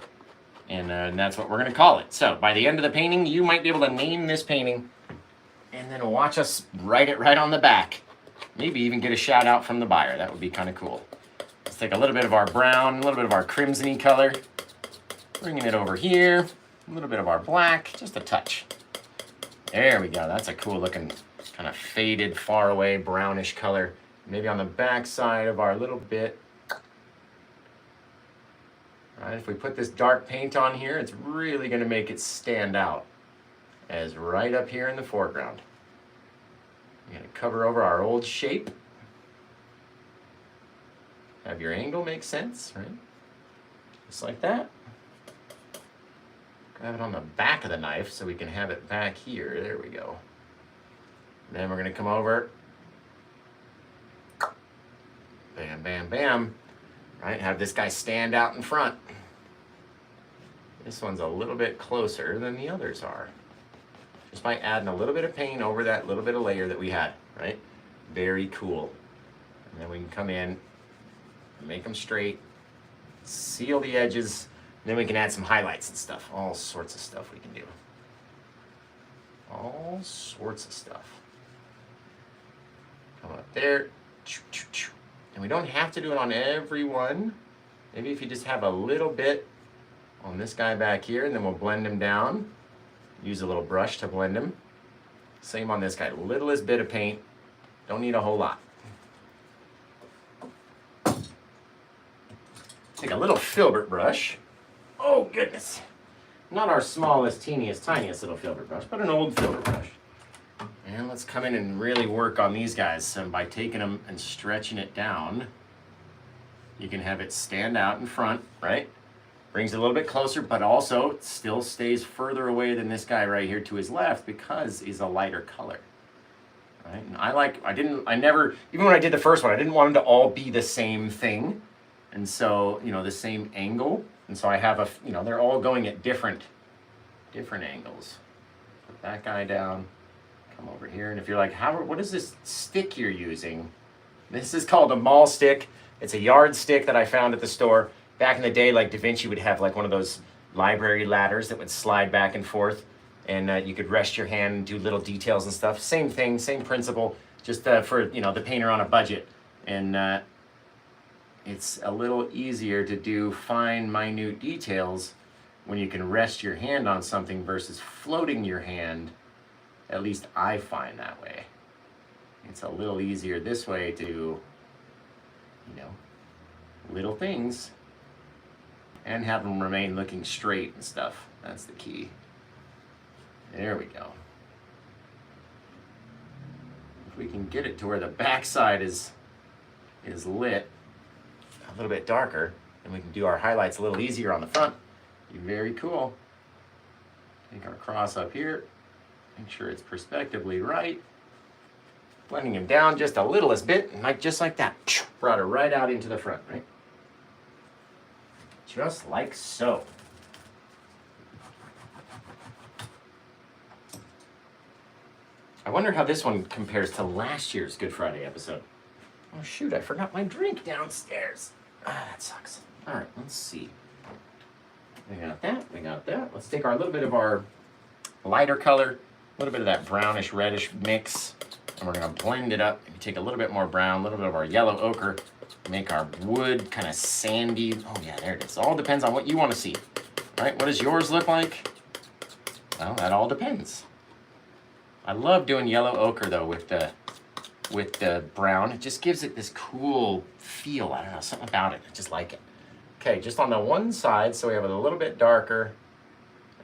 And that's what we're gonna call it. So by the end of the painting, you might be able to name this painting and then watch us write it right on the back. Maybe even get a shout out from the buyer. That would be kind of cool. Let's take a little bit of our brown, a little bit of our crimson-y color, bringing it over here, a little bit of our black, just a touch. There we go. That's a cool looking kind of faded, far away, brownish color. Maybe on the back side of our little bit. All right, if we put this dark paint on here, it's really going to make it stand out as right up here in the foreground. We're going to cover over our old shape. Have your angle make sense, right? Just like that. Grab it on the back of the knife so we can have it back here. There we go. Then we're going to come over. Bam, bam, bam. Right, have this guy stand out in front. This one's a little bit closer than the others are. Just by adding a little bit of paint over that little bit of layer that we had, right? Very cool. And then we can come in, make them straight, seal the edges, and then we can add some highlights and stuff. All sorts of stuff we can do. All sorts of stuff. Come up there. And we don't have to do it on every one. Maybe if you just have a little bit on this guy back here, and then we'll blend him down. Use a little brush to blend him. Same on this guy, littlest bit of paint. Don't need a whole lot. Take a little filbert brush. Oh goodness. Not our smallest, teeniest, tiniest little filbert brush, but an old filbert brush. And let's come in and really work on these guys. So by taking them and stretching it down, you can have it stand out in front, right? Brings it a little bit closer, but also it still stays further away than this guy right here to his left because he's a lighter color. Right? And even when I did the first one, I didn't want them to all be the same thing. And so, the same angle. And so I have they're all going at different angles. Put that guy down, come over here. And if you're like, what is this stick you're using? This is called a maul stick. It's a yard stick that I found at the store. Back in the day, like Da Vinci would have like one of those library ladders that would slide back and forth, and you could rest your hand and do little details and stuff. Same thing, same principle, just for the painter on a budget. And it's a little easier to do fine, minute details when you can rest your hand on something versus floating your hand. At least I find that way. It's a little easier this way to, little things. and have them remain looking straight and stuff. That's the key. There we go. If we can get it to where the backside is lit a little bit darker, and we can do our highlights a little easier on the front. Be very cool. Take our cross up here, make sure it's perspectively right. Blending him down just a littlest bit, and just like that. Brought it right out into the front, right? Just like so. I wonder how this one compares to last year's Good Friday episode. Oh shoot, I forgot my drink downstairs. Ah, that sucks. All right, let's see. We got that, we got that. Let's take our little bit of our lighter color, a little bit of that brownish reddish mix, and we're gonna blend it up. Maybe take a little bit more brown, a little bit of our yellow ochre, make our wood kind of sandy. Oh yeah, there it is. All depends on what you want to see. All right, what does yours look like? Well, that all depends. I love doing yellow ochre though with the brown. It just gives it this cool feel. I don't know, something about it. I just like it. Okay, just on the one side, so we have it a little bit darker.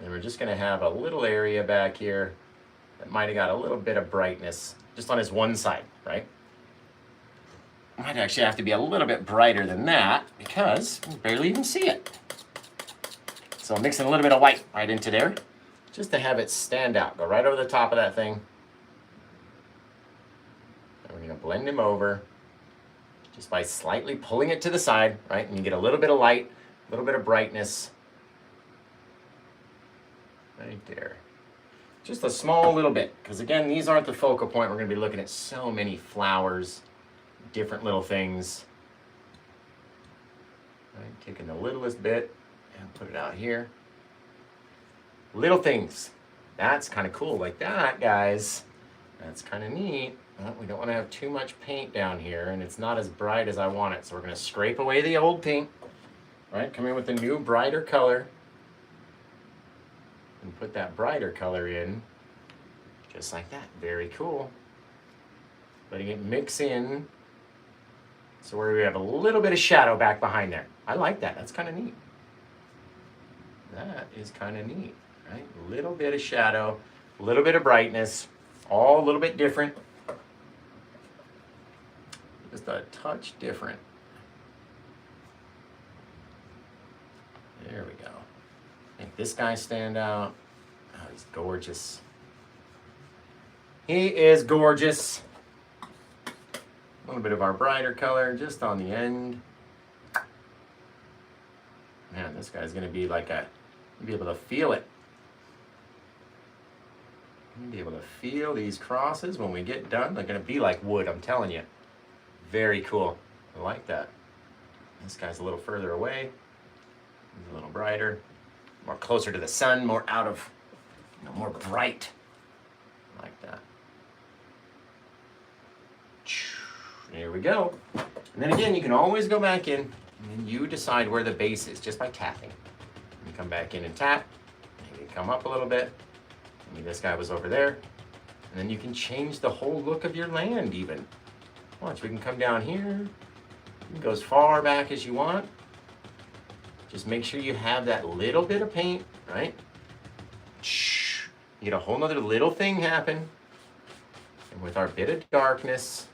And we're just gonna have a little area back here that might have got a little bit of brightness just on his one side, right? Might actually have to be a little bit brighter than that because we barely even see it. So I'm mixing a little bit of white right into there just to have it stand out. Go right over the top of that thing. And we're gonna blend him over just by slightly pulling it to the side, right? And you get a little bit of light, a little bit of brightness. Right there. Just a small little bit, because again, these aren't the focal point. We're gonna be looking at so many flowers, different little things. Right, taking the littlest bit and put it out here. Little things. That's kind of cool, like that, guys. That's kind of neat. Well, we don't want to have too much paint down here, and it's not as bright as I want it. So we're gonna scrape away the old paint, right? Come in with the new brighter color. And put that brighter color in, just like that. Very cool. Letting it mix in, so where we have a little bit of shadow back behind there. I like that. That's kind of neat. That is kind of neat, right? A little bit of shadow, a little bit of brightness, all a little bit different. Just a touch different. There we go. Make this guy stand out. Oh, he's gorgeous. He is gorgeous. A little bit of our brighter color just on the end. Man, this guy's gonna be like you'll be able to feel it. You'll be able to feel these crosses when we get done. They're gonna be like wood, I'm telling you. Very cool. I like that. This guy's a little further away. He's a little brighter. More closer to the sun, more out of, more bright, like that. There we go. And then again, you can always go back in, and then you decide where the base is just by tapping. You come back in and tap, maybe come up a little bit. Maybe this guy was over there. And then you can change the whole look of your land even. Watch, we can come down here. It goes as far back as you want. Just make sure you have that little bit of paint, right? You get a whole nother little thing happen. And with our bit of darkness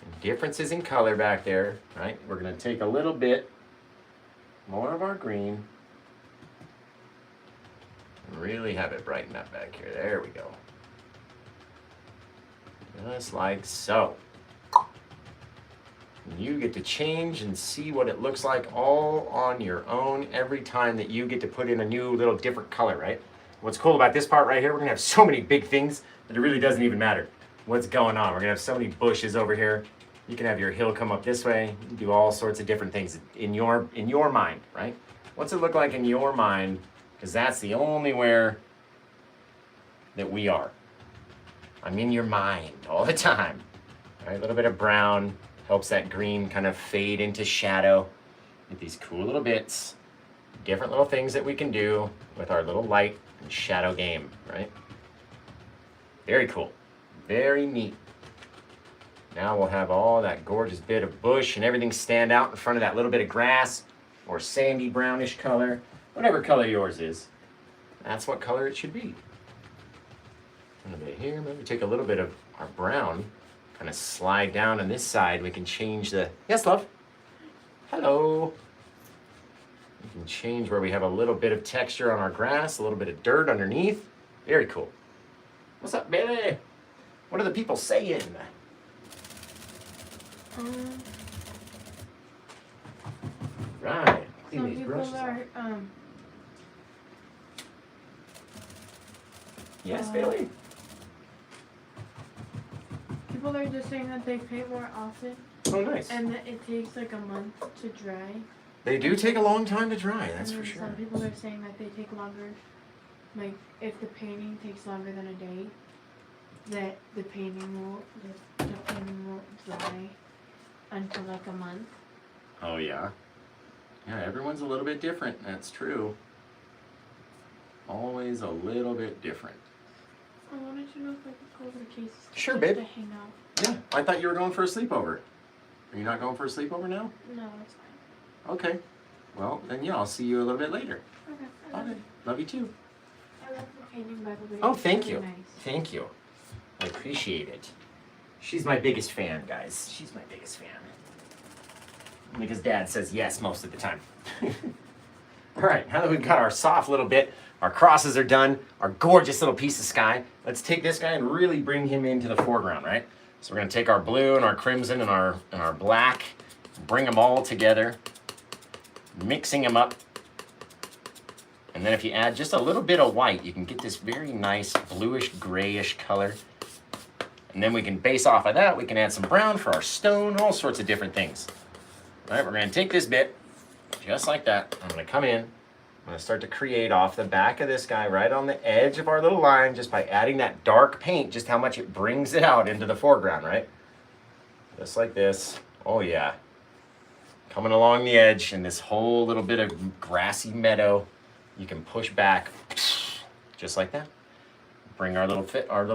and differences in color back there, right? We're gonna take a little bit more of our green and really have it brighten up back here. There we go. Just like so. You get to change and see what it looks like all on your own every time that you get to put in a new little different color, right? What's cool about this part right here, we're gonna have so many big things that it really doesn't even matter what's going on. We're gonna have so many bushes over here. You can have your hill come up this way. You can do all sorts of different things in your mind, right? What's it look like in your mind? Because that's the only where that we are. I'm in your mind all the time. All right, a little bit of brown. Helps that green kind of fade into shadow. Get these cool little bits, different little things that we can do with our little light and shadow game, right? Very cool, very neat. Now we'll have all that gorgeous bit of bush and everything stand out in front of that little bit of grass. or sandy brownish color, whatever color yours is. That's what color it should be. A little bit here, maybe take a little bit of our brown, kind of slide down on this side. We can change the, yes, love? Hello. We can change where we have a little bit of texture on our grass, a little bit of dirt underneath. Very cool. What's up, baby? What are the people saying? Right. Some people are, yes, Bailey? people are just saying that they paint more often. Oh, nice. And that it takes like a month to dry. They do take a long time to dry, that's and for then sure. Some people are saying that they take longer. Like, if the painting takes longer than a day, that the painting won't dry until like a month. Oh, yeah? Yeah, everyone's a little bit different, that's true. Always a little bit different. I wanted to know if I could go over the cases. Sure, just babe. to hang out. Yeah, I thought you were going for a sleepover. Are you not going for a sleepover now? No, it's fine. Okay. Well, then yeah, I'll see you a little bit later. Okay. I love Okay. Love you too. I love the painting, by the way. Oh, It's thank really you. Nice. Thank you. I appreciate it. She's my biggest fan, guys. She's my biggest fan. Because Dad says yes most of the time. All right, now that we've got our soft little bit, our crosses are done, our gorgeous little piece of sky, let's take this guy and really bring him into the foreground, right? So we're gonna take our blue and our crimson and our black, bring them all together, mixing them up. And then if you add just a little bit of white, you can get this very nice bluish grayish color. And then we can base off of that, we can add some brown for our stone, all sorts of different things. All right, we're gonna take this bit, just like that. I'm gonna come in, I'm gonna start to create off the back of this guy right on the edge of our little line, just by adding that dark paint, just how much it brings it out into the foreground, right? Just like this, oh yeah. Coming along the edge and this whole little bit of grassy meadow, you can push back, just like that. Bring our little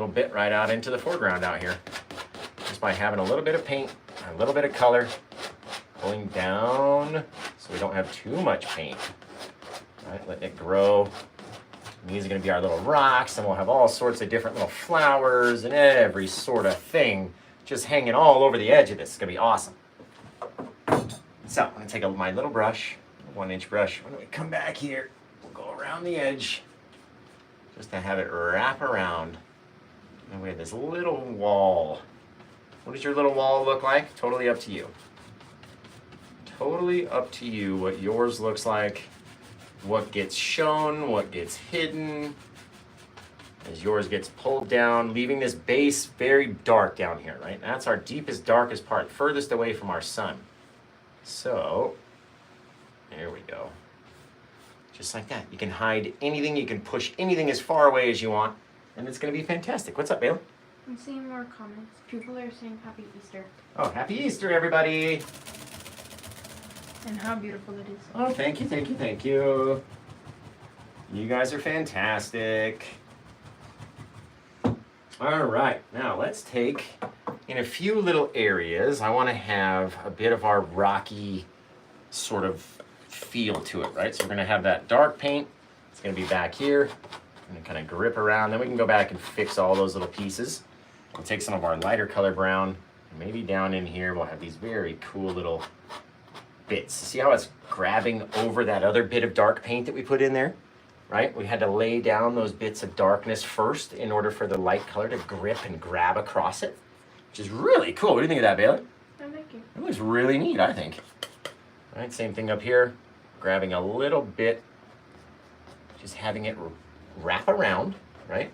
bit right out into the foreground out here. Just by having a little bit of paint, a little bit of color, pulling down so we don't have too much paint. All right, letting it grow. And these are gonna be our little rocks, and we'll have all sorts of different little flowers and every sort of thing just hanging all over the edge of this. It's gonna be awesome. So I'm gonna take my little brush, 1-inch brush. When we come back here, we'll go around the edge just to have it wrap around. And we have this little wall. What does your little wall look like? Totally up to you. Totally up to you what yours looks like, what gets shown, what gets hidden, as yours gets pulled down, leaving this base very dark down here, right? That's our deepest, darkest part, furthest away from our sun. So, there we go. Just like that. You can hide anything, you can push anything as far away as you want, and it's gonna be fantastic. What's up, Bailey? I'm seeing more comments. People are saying Happy Easter. Oh, Happy Easter, everybody. And how beautiful it is. Oh, thank you, thank you, thank you. You guys are fantastic. All right, now let's take, in a few little areas, I want to have a bit of our rocky sort of feel to it, right? So we're going to have that dark paint. It's going to be back here. And kind of grip around. Then we can go back and fix all those little pieces. We'll take some of our lighter color brown. And maybe down in here we'll have these very cool little bits. See how it's grabbing over that other bit of dark paint that we put in there? Right? We had to lay down those bits of darkness first in order for the light color to grip and grab across it, which is really cool. What do you think of that, Bailey? Oh, thank you. It looks really neat, I think. All right, same thing up here. Grabbing a little bit, just having it wrap around, right?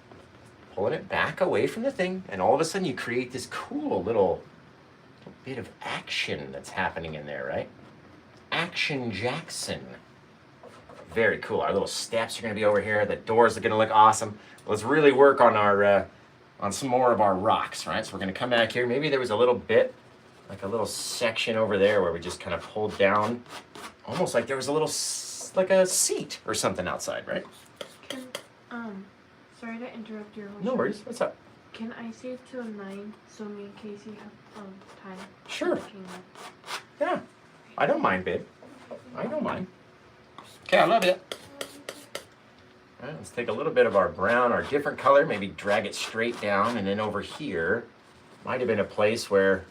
Pulling it back away from the thing, and all of a sudden you create this cool little bit of action that's happening in there, right? Action Jackson. Very cool. Our little steps are going to be over here. The doors are going to look awesome. Let's really work on our on some more of our rocks, right? So we're going to come back here. Maybe there was a little bit, like a little section over there where we just kind of pulled down, almost like there was a little, like a seat or something outside, right? Can, sorry to interrupt your whole No show. worries. What's up? Can I save to 9 so me and Casey have time? Sure. to hang out? Yeah. I don't mind, babe. I don't mind. Okay, I love it. All right, let's take a little bit of our brown, our different color, maybe drag it straight down, and then over here might have been a place where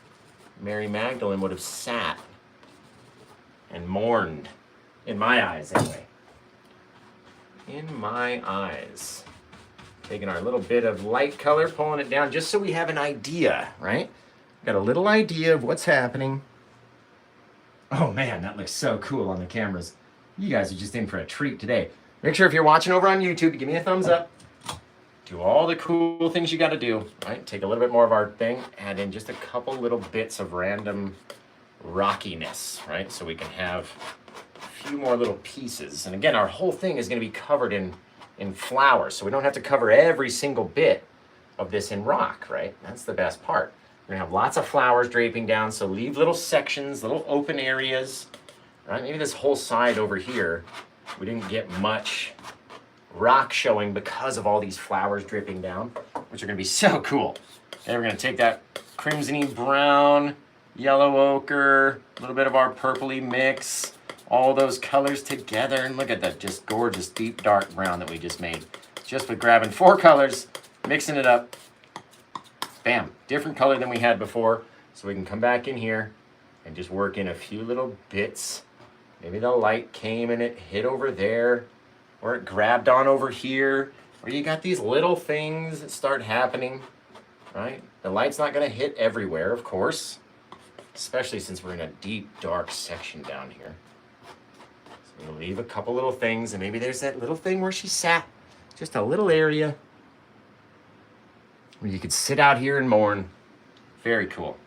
Mary Magdalene would have sat and mourned, in my eyes anyway. In my eyes. Taking our little bit of light color, pulling it down just so we have an idea, right? Got a little idea of what's happening. Oh man, that looks so cool on the cameras. You guys are just in for a treat today. Make sure if you're watching over on YouTube, give me a thumbs up. Do all the cool things you got to do, right? Take a little bit more of our thing, add in just a couple little bits of random rockiness, right? So we can have a few more little pieces. And again, our whole thing is going to be covered in flowers, so we don't have to cover every single bit of this in rock, right? That's the best part. We're gonna have lots of flowers draping down, so leave little sections, little open areas, right? Maybe this whole side over here, we didn't get much rock showing because of all these flowers dripping down, which are gonna be so cool. And we're gonna take that crimsony brown, yellow ochre, a little bit of our purpley mix, all those colors together, and look at that just gorgeous deep dark brown that we just made. Just with grabbing 4 colors, mixing it up, bam, different color than we had before. So we can come back in here and just work in a few little bits. Maybe the light came and it hit over there, or it grabbed on over here, or you got these little things that start happening, right? The light's not gonna hit everywhere, of course, especially since we're in a deep dark section down here. We'll leave a couple little things, and maybe there's that little thing where she sat. Just a little area where you could sit out here and mourn. Very cool.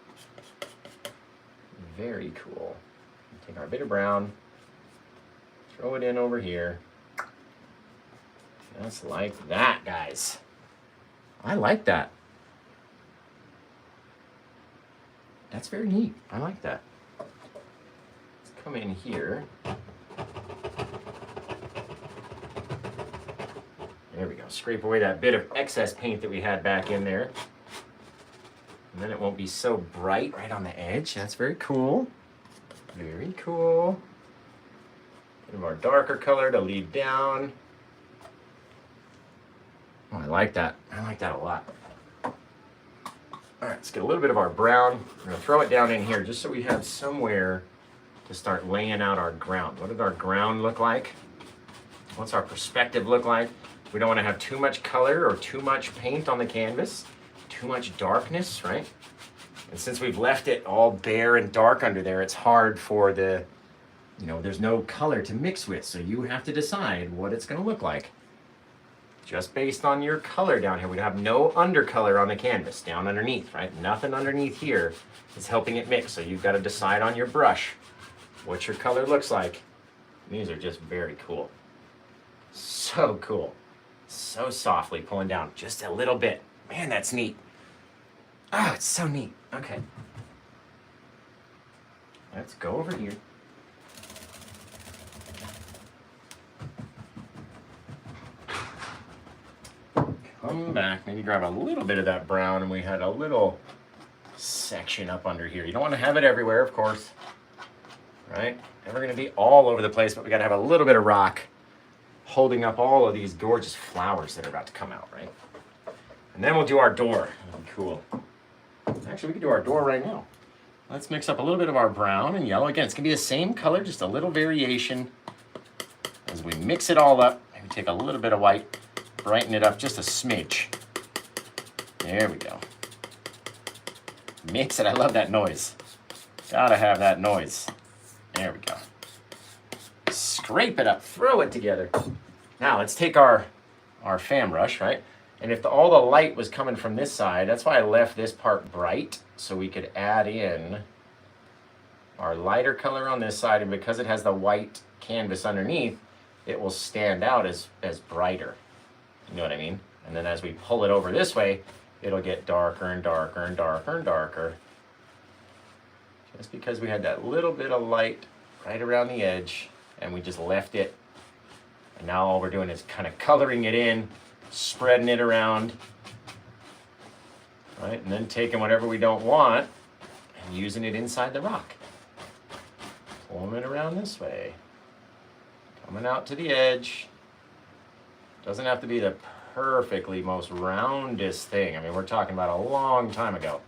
Very cool. Take our bit of brown, throw it in over here. Just like that, guys. I like that. That's very neat. I like that. Let's come in here. There we go. Scrape away that bit of excess paint that we had back in there. And then it won't be so bright right on the edge. That's very cool. Very cool. Bit of our darker color to lead down. Oh, I like that. I like that a lot. All right, let's get a little bit of our brown. We're going to throw it down in here just so we have somewhere to start laying out our ground. What did our ground look like? What's our perspective look like? We don't want to have too much color or too much paint on the canvas, too much darkness, right? And since we've left it all bare and dark under there, it's hard for the, there's no color to mix with. So you have to decide what it's going to look like. Just based on your color down here. We have no undercolor on the canvas down underneath, right? Nothing underneath here is helping it mix. So you've got to decide on your brush what your color looks like. These are just very cool. So cool. So softly pulling down just a little bit. Man, that's neat. Oh, it's so neat. Okay. Let's go over here. Come back, maybe grab a little bit of that brown, and we had a little section up under here. You don't want to have it everywhere, of course, right? Never going to be all over the place, but we got to have a little bit of rock holding up all of these gorgeous flowers that are about to come out, right? And then we'll do our door. That'll be cool. Actually, we can do our door right now. Let's mix up a little bit of our brown and yellow. Again, it's going to be the same color, just a little variation. As we mix it all up, maybe take a little bit of white, brighten it up just a smidge. There we go. Mix it. I love that noise. Gotta have that noise. There we go. Scrape it up, throw it together. Now let's take our fan brush, right? And if all the light was coming from this side, that's why I left this part bright, so we could add in our lighter color on this side, and because it has the white canvas underneath, it will stand out as brighter. You know what I mean? And then as we pull it over this way, it'll get darker and darker and darker and darker. Just because we had that little bit of light right around the edge, and we just left it. And now all we're doing is kind of coloring it in, spreading it around, right? And then taking whatever we don't want and using it inside the rock. Pulling it around this way. Coming out to the edge. Doesn't have to be the perfectly most roundest thing. I mean, we're talking about a long time ago.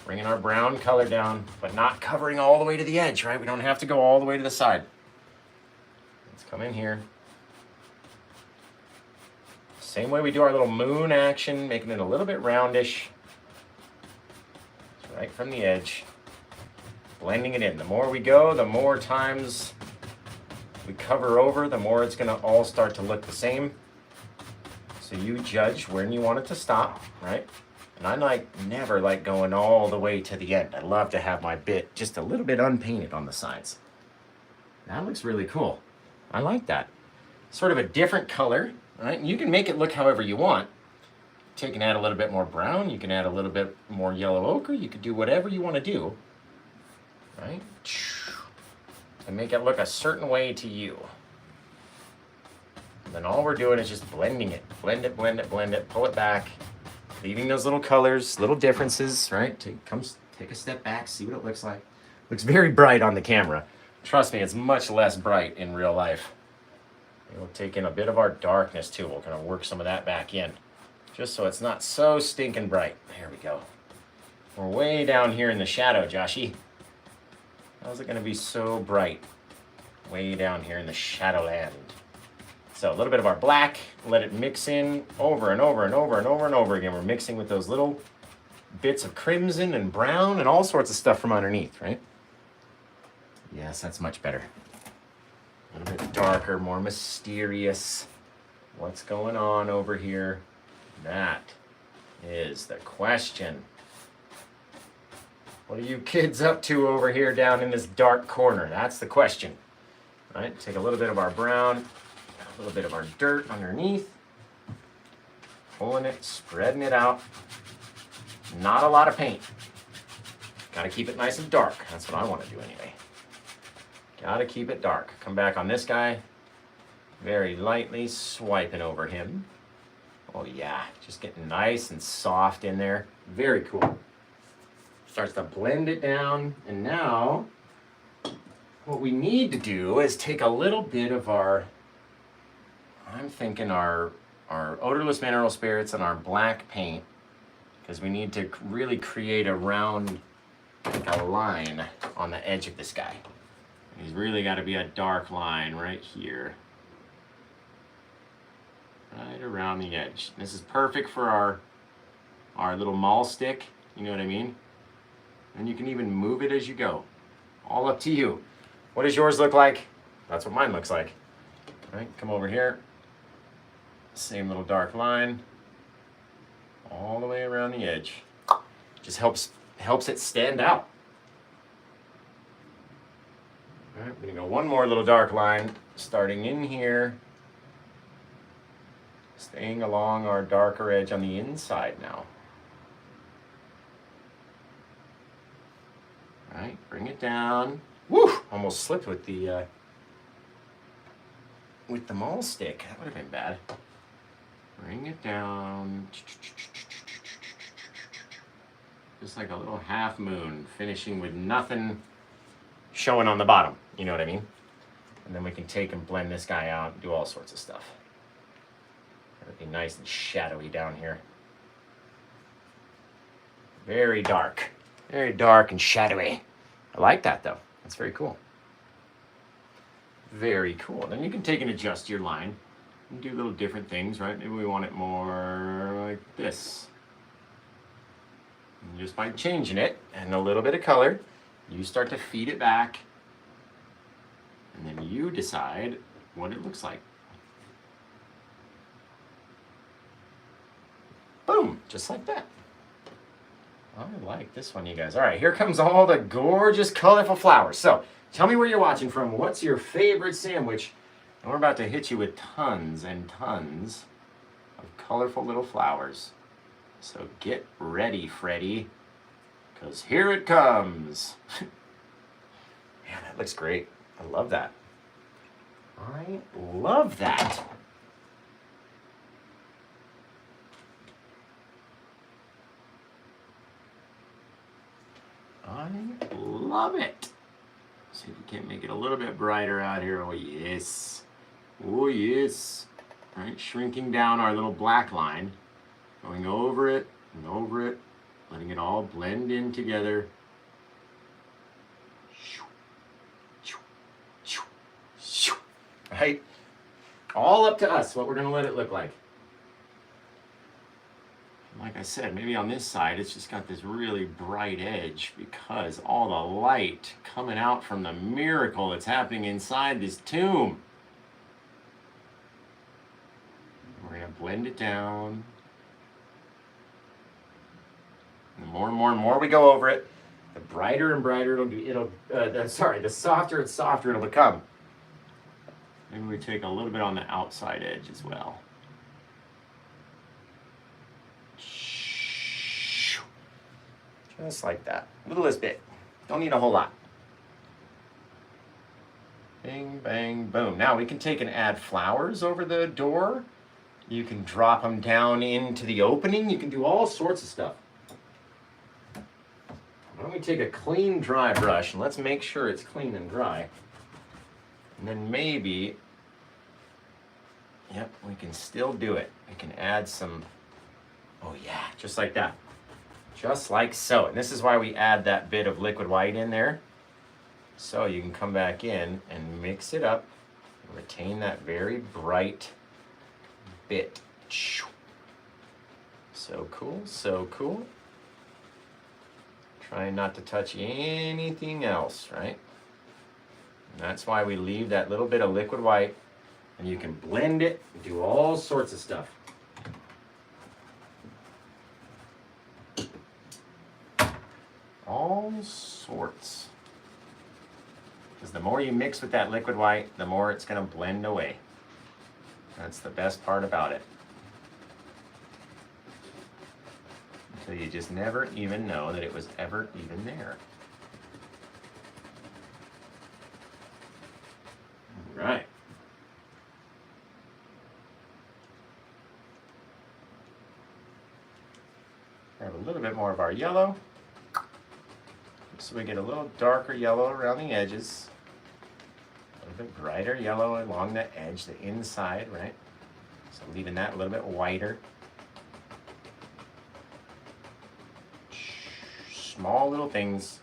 Bringing our brown color down, but not covering all the way to the edge, right? We don't have to go all the way to the side. Let's come in here. Same way we do our little moon action, making it a little bit roundish. Right from the edge. Blending it in. The more we go, the more times we cover over, the more it's gonna all start to look the same. So you judge when you want it to stop, right? And I never like going all the way to the end. I love to have my bit just a little bit unpainted on the sides. That looks really cool. I like that. Sort of a different color, right? You can make it look however you want. You can add a little bit more brown. You can add a little bit more yellow ochre. You could do whatever you want to do, right? And make it look a certain way to you. And then all we're doing is just blending it. Blend it, blend it, blend it, pull it back. Leaving those little colors, little differences, right? Take a step back, see what it looks like. Looks very bright on the camera. Trust me, it's much less bright in real life. We'll take in a bit of our darkness too. We're gonna work some of that back in, just so it's not so stinking bright. There we go. We're way down here in the shadow, Joshy. How's it gonna be so bright? Way down here in the shadowland. So a little bit of our black, let it mix in over and over and over and over and over again. We're mixing with those little bits of crimson and brown and all sorts of stuff from underneath, right? Yes, that's much better. A little bit darker, more mysterious. What's going on over here? That is the question. What are you kids up to over here down in this dark corner? That's the question. All right, take a little bit of our brown, a little bit of our dirt underneath, pulling it, spreading it out. Not a lot of paint. Gotta keep it nice and dark. That's what I want to do anyway. Gotta keep it dark. Come back on this guy, very lightly swiping over him. Oh yeah, just getting nice and soft in there. Very cool. Starts to blend it down, and now what we need to do is take a little bit of our, I'm thinking our odorless mineral spirits and our black paint, because we need to really create a round, like a line on the edge of this guy. And he's really got to be a dark line right here. Right around the edge. This is perfect for our little maul stick, you know what I mean? And you can even move it as you go. All up to you. What does yours look like? That's what mine looks like. All right, come over here. Same little dark line. All the way around the edge. Just helps it stand out. All right, we're gonna go one more little dark line, starting in here. Staying along our darker edge on the inside now. All right, bring it down. Woo! Almost slipped with the maul stick. That would have been bad. Bring it down. Just like a little half moon, finishing with nothing showing on the bottom. You know what I mean? And then we can take and blend this guy out and do all sorts of stuff. It'll be nice and shadowy down here. Very dark and shadowy. I like that though. That's very cool. Very cool. Then you can take and adjust your line and do little different things, right? Maybe we want it more like this. And just by changing it and a little bit of color, you start to feed it back, and then you decide what it looks like. Boom, just like that. I like this one, you guys. All right, here comes all the gorgeous, colorful flowers. So, tell me where you're watching from. What's your favorite sandwich? And we're about to hit you with tons and tons of colorful little flowers. So get ready, Freddy, because here it comes. Man, that looks great. I love that. I love that. I love it. See if we can't make it a little bit brighter out here. Oh, yes. Oh yes. All right, shrinking down our little black line, going over it and over it, letting it all blend in together. Right? All up to us what we're going to let it look like. Like I said, maybe on this side it's just got this really bright edge because all the light coming out from the miracle that's happening inside this tomb. We're going to blend it down. And the more and more and more we go over it, the brighter and brighter the softer and softer it'll become. Maybe we take a little bit on the outside edge as well. Just like that. Littlest bit. Don't need a whole lot. Bing, bang, boom. Now we can take and add flowers over the door. You can drop them down into the opening. You can do all sorts of stuff. Why don't we take a clean, dry brush and let's make sure it's clean and dry. And then maybe, yep, we can still do it. We can add some, oh yeah, just like that. Just like so. And this is why we add that bit of liquid white in there. So you can come back in and mix it up and retain that very bright bit. So cool, so cool. Trying not to touch anything else, right? And that's why we leave that little bit of liquid white, and you can blend it and do all sorts of stuff. All sorts. Because the more you mix with that liquid white, the more it's going to blend away. That's the best part about it. Until you just never even know that it was ever even there. All right. Grab a little bit more of our yellow. So we get a little darker yellow around the edges. A little bit brighter yellow along the edge, the inside, right? So leaving that a little bit whiter. Small little things.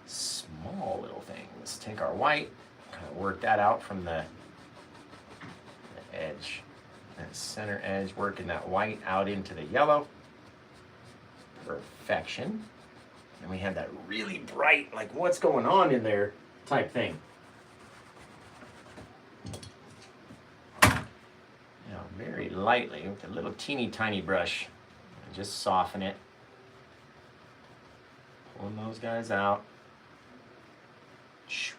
Small little things. Take our white, kind of work that out from the edge. That center edge, working that white out into the yellow. Perfection. And we have that really bright, like what's going on in there type thing. Now very lightly with a little teeny tiny brush, and just soften it. Pulling those guys out.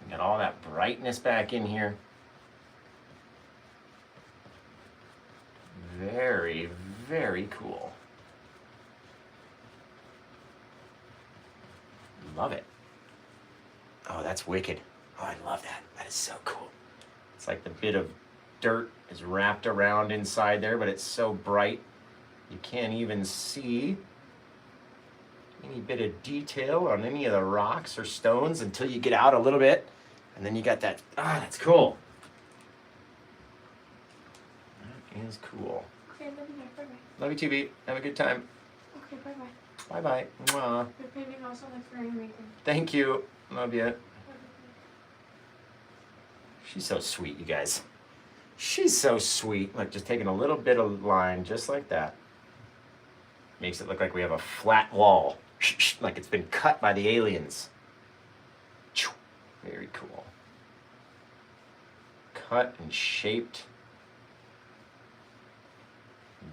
We got all that brightness back in here. Very, very cool. Love it. Oh, that's wicked. Oh, I love that. That is so cool. It's like the bit of dirt is wrapped around inside there, but it's so bright you can't even see any bit of detail on any of the rocks or stones until you get out a little bit. And then you got that, that's cool. That is cool. Okay, love you. Bye-bye. Love you too, Beat. Have a good time. Okay, bye-bye. Bye-bye. Mwah. Your painting also looks very amazing. Thank you. Love you. She's so sweet, you guys. She's so sweet. Look, just taking a little bit of line just like that. Makes it look like we have a flat wall. Like it's been cut by the aliens. Very cool. Cut and shaped.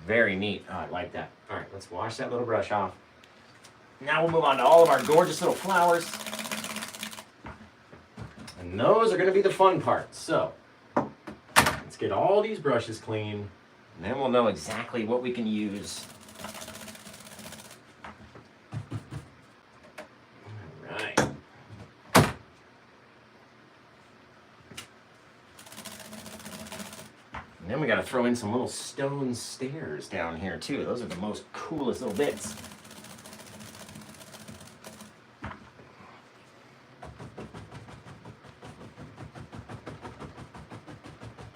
Very neat. Oh, I like that. All right, let's wash that little brush off. Now we'll move on to all of our gorgeous little flowers. And those are going to be the fun part. So, let's get all these brushes clean, and then we'll know exactly what we can use. All right. And then we got to throw in some little stone stairs down here too. Those are the most coolest little bits.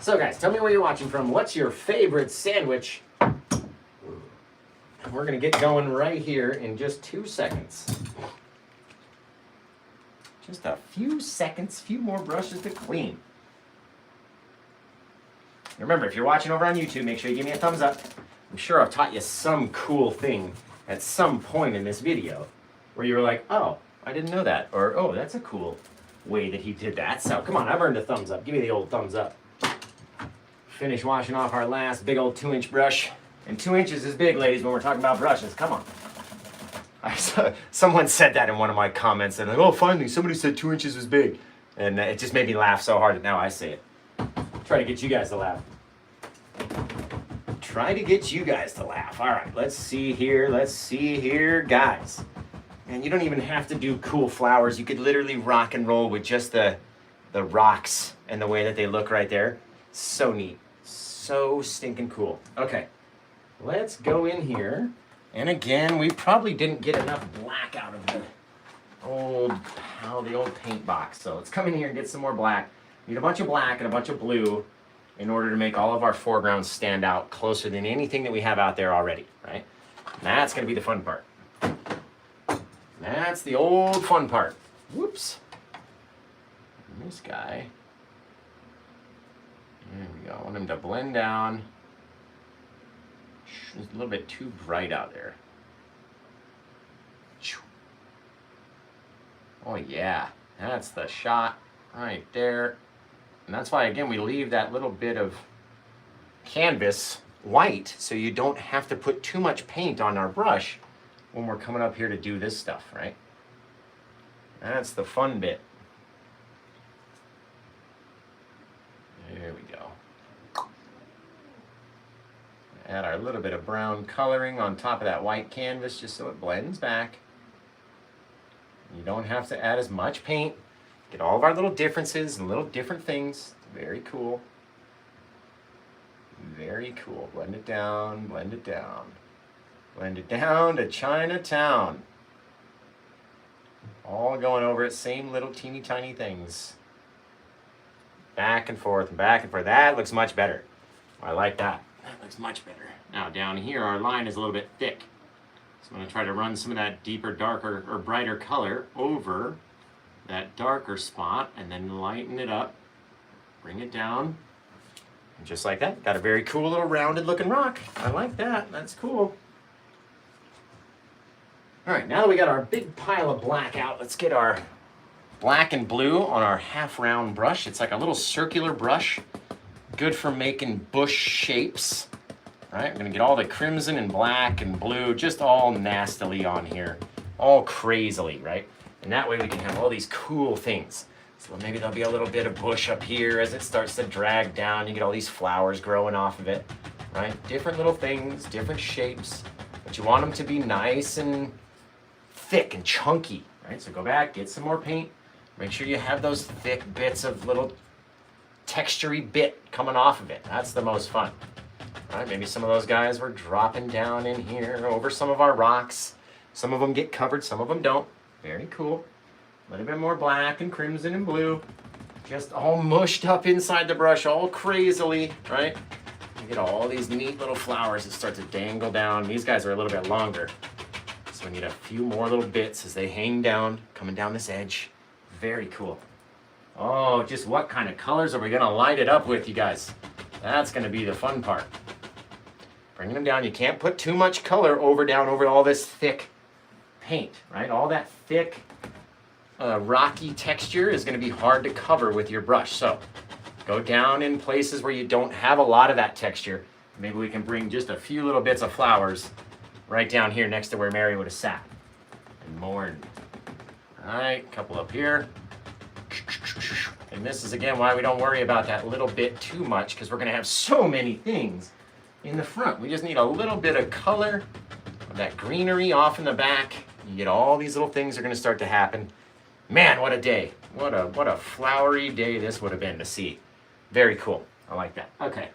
So guys, tell me where you're watching from. What's your favorite sandwich? We're gonna get going right here in just 2 seconds. Just a few seconds, few more brushes to clean. Remember, if you're watching over on YouTube, make sure you give me a thumbs up. I'm sure I've taught you some cool thing at some point in this video where you were like, oh, I didn't know that. Or, oh, that's a cool way that he did that. So come on, I've earned a thumbs up. Give me the old thumbs up. Finish washing off our last big old 2-inch brush. And 2 inches is big, ladies, when we're talking about brushes. Come on. Someone said that in one of my comments. And like, oh, finally, somebody said 2 inches was big. And it just made me laugh so hard that now I say it. Try to get you guys to laugh. Try to get you guys to laugh. All right, let's see here, guys. And you don't even have to do cool flowers. You could literally rock and roll with just the rocks and the way that they look right there. So neat. So stinking cool. Okay, let's go in here. And again, we probably didn't get enough black out of the old paint box. So let's come in here and get some more black. Need a bunch of black and a bunch of blue in order to make all of our foregrounds stand out closer than anything that we have out there already, right? And that's gonna be the fun part. That's the old fun part. Whoops. And this guy, there we go. I want him to blend down. It's a little bit too bright out there. Oh yeah, that's the shot right there. And that's why, again, we leave that little bit of canvas white so you don't have to put too much paint on our brush when we're coming up here to do this stuff, right? That's the fun bit. There we go. Add our little bit of brown coloring on top of that white canvas just so it blends back. You don't have to add as much paint. Get all of our little differences and little different things. Very cool. Very cool. Blend it down, blend it down. Blend it down to Chinatown. All going over it, same little teeny tiny things. Back and forth and back and forth. That looks much better. I like that. That looks much better. Now down here, our line is a little bit thick. So I'm going to try to run some of that deeper, darker, or brighter color over that darker spot and then lighten it up, bring it down, and just like that, got a very cool little rounded looking rock. I like that, that's cool. All right, now that we got our big pile of black out, let's get our black and blue on our half round brush. It's like a little circular brush, good for making bush shapes. All right, we're gonna get all the crimson and black and blue just all nastily on here, all crazily, right? And that way we can have all these cool things. So maybe there'll be a little bit of bush up here as it starts to drag down. You get all these flowers growing off of it, right? Different little things, different shapes, but you want them to be nice and thick and chunky, right? So go back, get some more paint. Make sure you have those thick bits of little textury bit coming off of it. That's the most fun. All right, maybe some of those guys were dropping down in here over some of our rocks. Some of them get covered, some of them don't. Very cool. A little bit more black and crimson and blue. Just all mushed up inside the brush, all crazily, right? You get all these neat little flowers that start to dangle down. These guys are a little bit longer. So we need a few more little bits as they hang down, coming down this edge. Very cool. Oh, just what kind of colors are we gonna light it up with, you guys? That's gonna be the fun part. Bringing them down. You can't put too much color down over all this thick paint, right? All that thick, rocky texture is going to be hard to cover with your brush. So go down in places where you don't have a lot of that texture. Maybe we can bring just a few little bits of flowers right down here next to where Mary would have sat and mourned. All right, a couple up here. And this is again why we don't worry about that little bit too much, because we're going to have so many things in the front. We just need a little bit of color of that greenery off in the back. You get all these little things are going to start to happen. Man, what a day. What a flowery day this would have been to see. Very cool. I like that. Okay,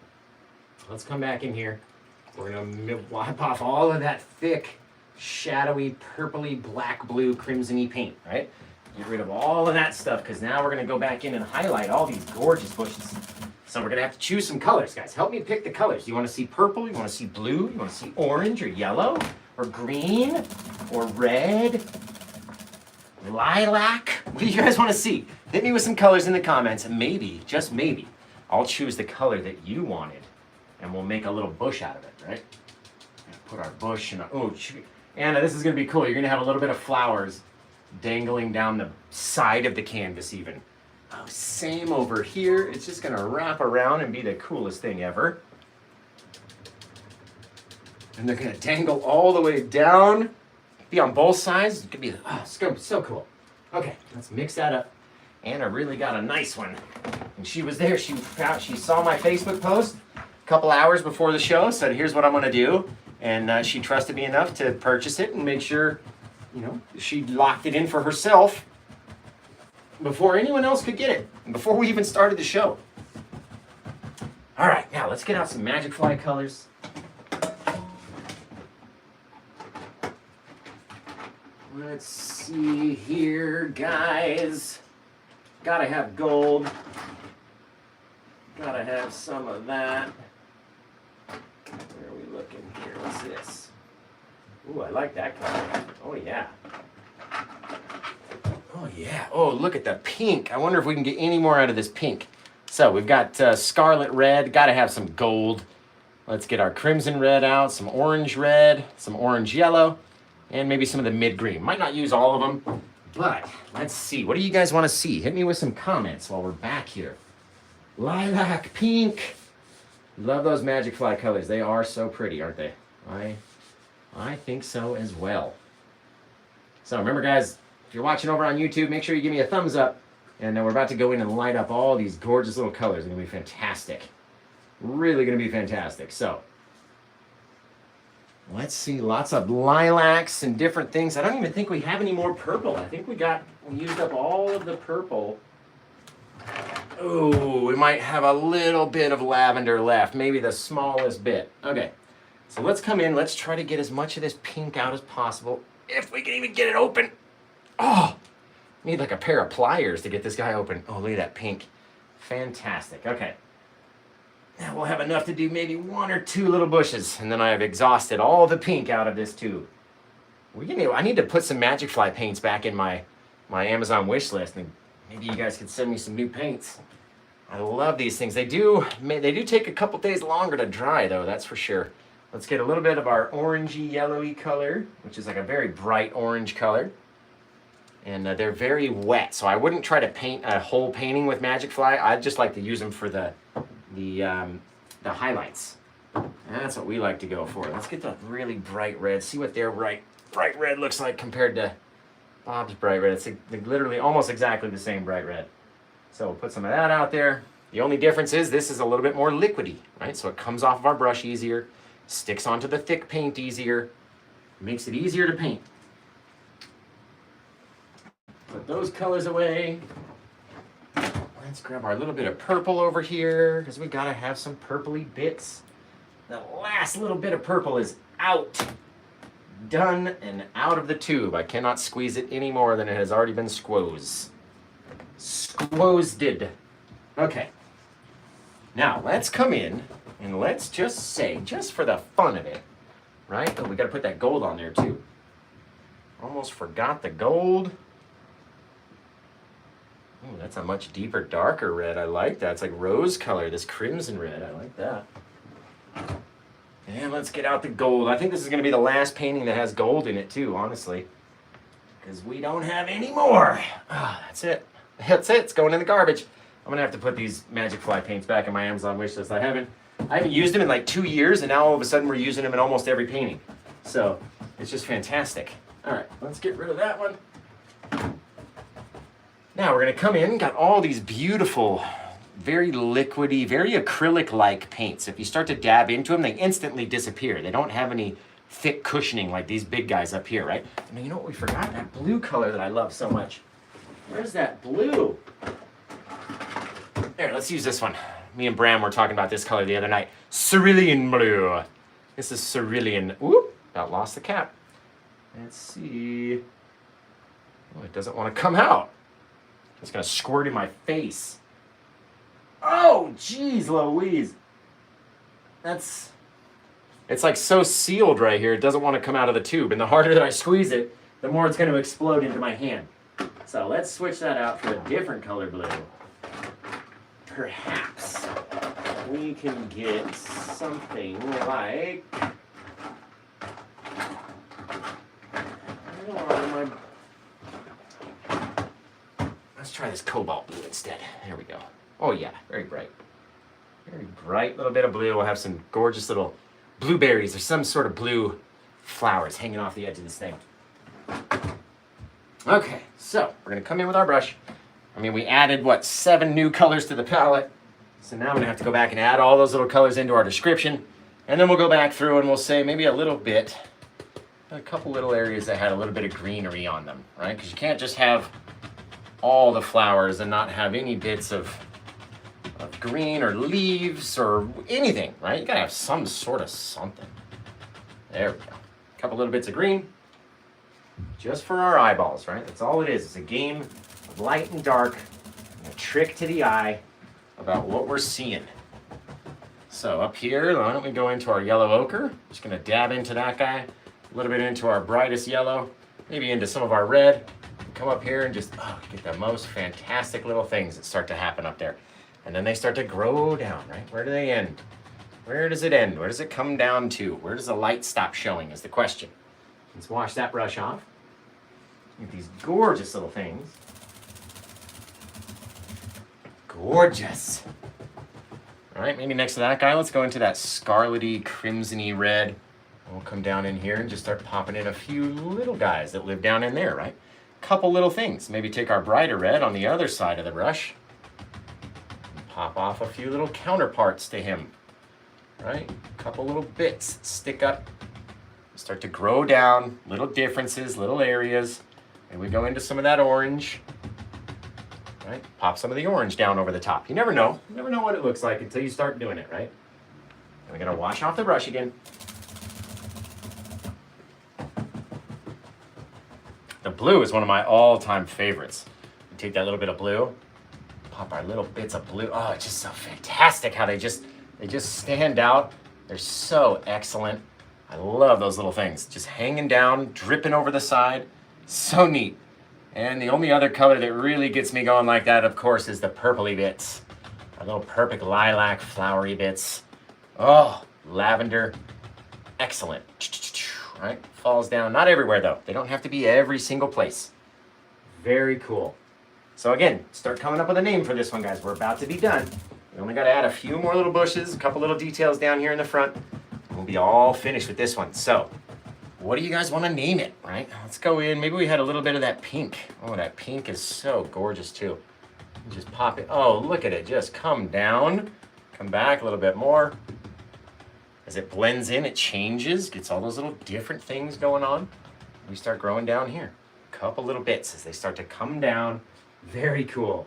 let's come back in here. We're going to wipe off all of that thick, shadowy, purpley, black, blue, crimson-y paint, right? Get rid of all of that stuff, because now we're going to go back in and highlight all these gorgeous bushes. So we're gonna have to choose some colors, guys. Help me pick the colors. You wanna see purple, you wanna see blue, you wanna see orange or yellow, or green, or red, lilac? What do you guys wanna see? Hit me with some colors in the comments, and maybe, just maybe, I'll choose the color that you wanted, and we'll make a little bush out of it, right? Put our bush in a, oh, Anna, this is gonna be cool. You're gonna have a little bit of flowers dangling down the side of the canvas even. Oh, same over here. It's just gonna wrap around and be the coolest thing ever. And they're gonna dangle all the way down, be on both sides. It could be, oh, it's gonna be so cool. Okay, let's mix that up. Anna really got a nice one. And she was there, she saw my Facebook post a couple hours before the show, said, here's what I'm gonna do. And she trusted me enough to purchase it and make sure, you know, she locked it in for herself before anyone else could get it, and before we even started the show. All right, now let's get out some Magicfly colors. Let's see here, guys. Gotta have gold. Gotta have some of that. Where are we looking here? What's this? Ooh, I like that color. Oh, yeah. Oh, yeah. Oh, look at the pink. I wonder if we can get any more out of this pink. So we've got Scarlet red. Got to have some gold. Let's get our crimson red out, some orange red, some orange yellow, and maybe some of the mid green. Might not use all of them, but let's see. What do you guys want to see? Hit me with some comments while we're back here. Lilac, pink. Love those Magicfly colors. They are so pretty, aren't they? I think so as well. So remember, guys, if you're watching over on YouTube, make sure you give me a thumbs up. And then we're about to go in and light up all these gorgeous little colors. It's going to be fantastic. Really going to be fantastic. So let's see, lots of lilacs and different things. I don't even think we have any more purple. I think we used up all of the purple. Oh, we might have a little bit of lavender left, maybe the smallest bit. Okay, so let's come in. Let's try to get as much of this pink out as possible, if we can even get it open. Oh, need like a pair of pliers to get this guy open. Oh, look at that pink. Fantastic. Okay. Now we'll have enough to do maybe 1 or 2 little bushes, and then I have exhausted all the pink out of this tube. I need to put some Magicfly paints back in my Amazon wish list, and maybe you guys could send me some new paints. I love these things. They do take a couple days longer to dry, though, that's for sure. Let's get a little bit of our orangey, yellowy color, which is like a very bright orange color. And they're very wet, so I wouldn't try to paint a whole painting with Magicfly. I'd just like to use them for the highlights. And that's what we like to go for. Let's get the really bright red. See what their bright red looks like compared to Bob's bright red. It's literally almost exactly the same bright red. So we'll put some of that out there. The only difference is this is a little bit more liquidy, right? So it comes off of our brush easier, sticks onto the thick paint easier, makes it easier to paint. Put those colors away. Let's grab our little bit of purple over here, because we gotta have some purpley bits. The last little bit of purple is out. Done and out of the tube. I cannot squeeze it any more than it has already been squoze. Squozed. Okay. Now, let's come in and let's just say, just for the fun of it, right? Oh, we gotta put that gold on there too. Almost forgot the gold. Oh, that's a much deeper, darker red. I like that. It's like rose color, this crimson red. I like that. And let's get out the gold. I think this is going to be the last painting that has gold in it too, honestly. Because we don't have any more. Ah, that's it. That's it. It's going in the garbage. I'm going to have to put these Magicfly paints back in my Amazon wishlist. I haven't used them in like 2 years, and now all of a sudden we're using them in almost every painting. So it's just fantastic. All right, let's get rid of that one. Now we're going to come in, got all these beautiful, very liquidy, very acrylic-like paints. If you start to dab into them, they instantly disappear. They don't have any thick cushioning like these big guys up here, right? And you know what we forgot? That blue color that I love so much. Where's that blue? There, let's use this one. Me and Bram were talking about this color the other night. Cerulean blue. This is cerulean. Whoop, about lost the cap. Let's see. Oh, it doesn't want to come out. It's going to squirt in my face. Oh, jeez Louise. It's like so sealed right here, it doesn't want to come out of the tube. And the harder that I squeeze it, the more it's going to explode into my hand. So let's switch that out for a different color blue. Perhaps we can get something like... Let's try this cobalt blue instead. There we go. Oh yeah, very bright. Very bright little bit of blue. We'll have some gorgeous little blueberries or some sort of blue flowers hanging off the edge of this thing. Okay, so we're gonna come in with our brush. I mean, we added, what, 7 new colors to the palette. So now I'm gonna have to go back and add all those little colors into our description. And then we'll go back through and we'll say maybe a little bit, a couple little areas that had a little bit of greenery on them, right? Because you can't just have all the flowers and not have any bits of green or leaves or anything, right? You gotta have some sort of something. There we go. A couple little bits of green, just for our eyeballs, right? That's all it is. It's a game of light and dark, and a trick to the eye about what we're seeing. So up here, why don't we go into our yellow ochre? Just gonna dab into that guy, a little bit into our brightest yellow, maybe into some of our red. Come up here and just get the most fantastic little things that start to happen up there. And then they start to grow down, right? Where do they end? Where does it end? Where does it come down to? Where does the light stop showing is the question. Let's wash that brush off. Get these gorgeous little things. Gorgeous. All right, maybe next to that guy, let's go into that scarlety, crimsony red. We'll come down in here and just start popping in a few little guys that live down in there, right? Couple little things. Maybe take our brighter red on the other side of the brush and pop off a few little counterparts to him, right? Couple little bits stick up, start to grow down, little differences, little areas. And we go into some of that orange, right? Pop some of the orange down over the top. You never know what it looks like until you start doing it, right? And we're gonna wash off the brush again. The blue is one of my all-time favorites. You take that little bit of blue, pop our little bits of blue. Oh, it's just so fantastic how they just stand out. They're so excellent. I love those little things. Just hanging down, dripping over the side. So neat. And the only other color that really gets me going like that, of course, is the purpley bits. Our little perfect lilac flowery bits. Oh, lavender. Excellent. Right? Falls down. Not everywhere though. They don't have to be every single place. Very cool. So again, start coming up with a name for this one, guys. We're about to be done. We only got to add a few more little bushes, a couple little details down here in the front. And we'll be all finished with this one. So, what do you guys want to name it, right? Let's go in. Maybe we had a little bit of that pink. Oh, that pink is so gorgeous too. Just pop it. Oh, look at it. Just come down. Come back a little bit more. As it blends in, it changes, gets all those little different things going on. We start growing down here. A couple little bits as they start to come down. Very cool.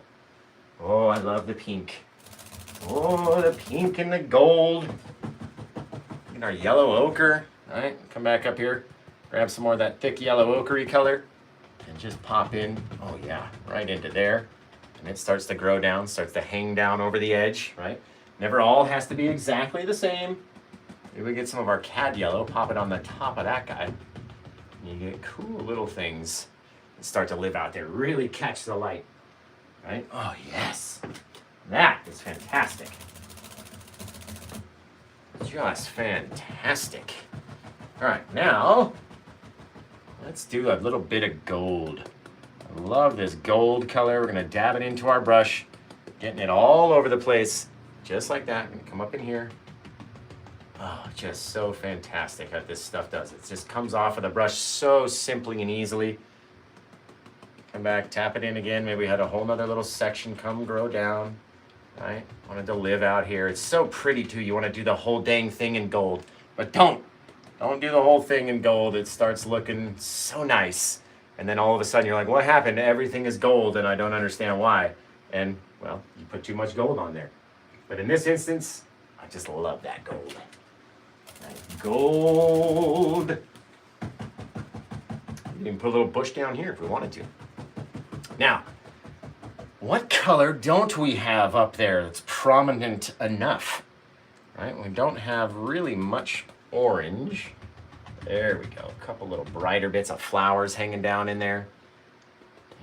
Oh, I love the pink. Oh, the pink and the gold. And our yellow ochre. All right, come back up here. Grab some more of that thick yellow ochre color and just pop in, oh yeah, right into there. And it starts to grow down, starts to hang down over the edge, right? Never all has to be exactly the same. Maybe we get some of our cad yellow, pop it on the top of that guy. And you get cool little things that start to live out there, really catch the light, right? Oh yes, that is fantastic. Just fantastic. All right, now let's do a little bit of gold. I love this gold color. We're gonna dab it into our brush, getting it all over the place, just like that. I'm gonna come up in here. Oh, just so fantastic how this stuff does. It just comes off of the brush so simply and easily. Come back, tap it in again. Maybe we had a whole nother little section come grow down, right? Wanted to live out here. It's so pretty too. You want to do the whole dang thing in gold, but don't do the whole thing in gold. It starts looking so nice. And then all of a sudden you're like, what happened? Everything is gold and I don't understand why. And well, you put too much gold on there. But in this instance, I just love that gold. Gold. You can put a little bush down here if we wanted to. Now, what color don't we have up there that's prominent enough, right? We don't have really much orange. There we go. A couple little brighter bits of flowers hanging down in there.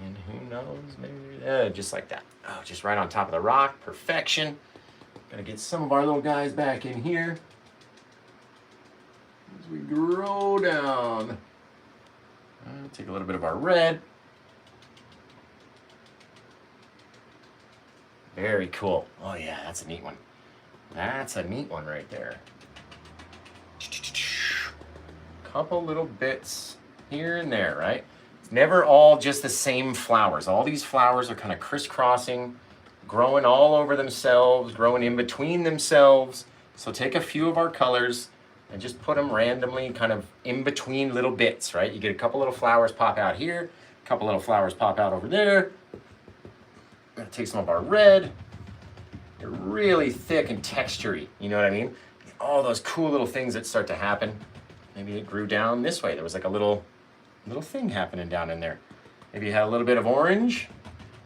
And who knows, maybe, just like that. Oh, just right on top of the rock, perfection. Gotta get some of our little guys back in here. As we grow down. Take a little bit of our red. Very cool. Oh yeah, that's a neat one. That's a neat one right there. Couple little bits here and there, right? It's never all just the same flowers. All these flowers are kind of crisscrossing, growing all over themselves, growing in between themselves. So take a few of our colors and just put them randomly kind of in between little bits, right? You get a couple little flowers pop out here, a couple little flowers pop out over there. We're gonna take some of our red. They're really thick and textury, you know what I mean? All those cool little things that start to happen. Maybe it grew down this way. There was like a little thing happening down in there. Maybe you had a little bit of orange.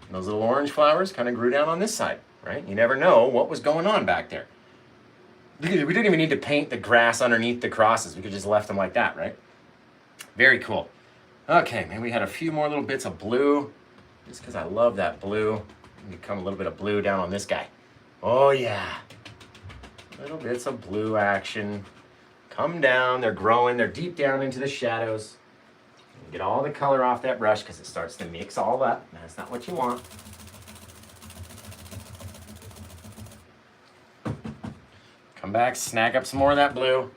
And those little orange flowers kind of grew down on this side, right? You never know what was going on back there. We didn't even need to paint the grass underneath the crosses. We could just left them like that, right? Very cool. Okay, maybe we had a few more little bits of blue, just because I love that blue. Become a little bit of blue down on this guy. Oh yeah. Little bits of blue action. Come down, they're growing, they're deep down into the shadows. Get all the color off that brush because it starts to mix all up. That's not what you want. Come back, snag up some more of that blue.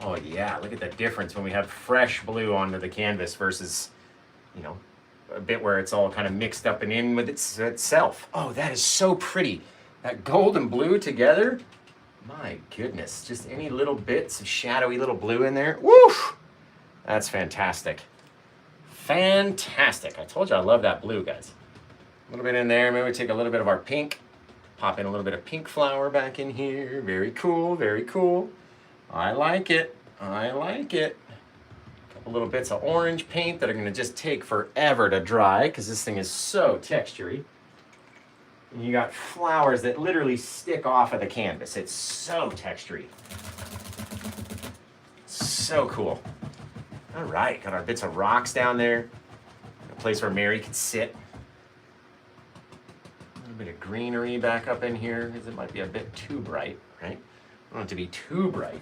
Oh yeah, look at the difference when we have fresh blue onto the canvas versus, you know, a bit where it's all kind of mixed up and in with itself. Oh, that is so pretty. That gold and blue together. My goodness, just any little bits of shadowy little blue in there. Woof! That's fantastic. Fantastic. I told you I love that blue, guys. A little bit in there. Maybe we take a little bit of our pink. Pop in a little bit of pink flower back in here. Very cool, very cool. I like it. I like it. A couple little bits of orange paint that are going to just take forever to dry because this thing is so textury. And you got flowers that literally stick off of the canvas. It's so textury. So cool. All right, got our bits of rocks down there. A place where Mary could sit. A little bit of greenery back up in here because it might be a bit too bright, right? I don't want it to be too bright.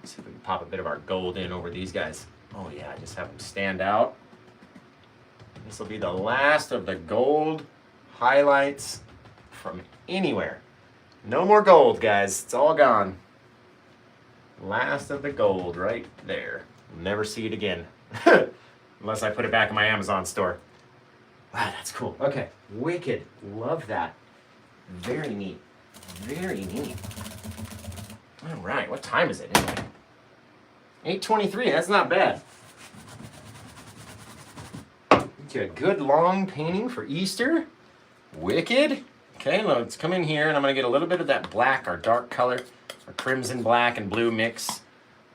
Let's see if we can pop a bit of our gold in over these guys. Oh yeah, just have them stand out. This will be the last of the gold highlights from anywhere. No more gold, guys. It's all gone. Last of the gold right there. We'll never see it again. Unless I put it back in my Amazon store. Wow, that's cool. Okay, wicked. Love that. Very neat. Very neat. All right, what time is it anyway? 8:23, that's not bad. Get a good long painting for Easter. Wicked. Okay, let's come in here and I'm gonna get a little bit of that black, our dark color, our crimson black and blue mix.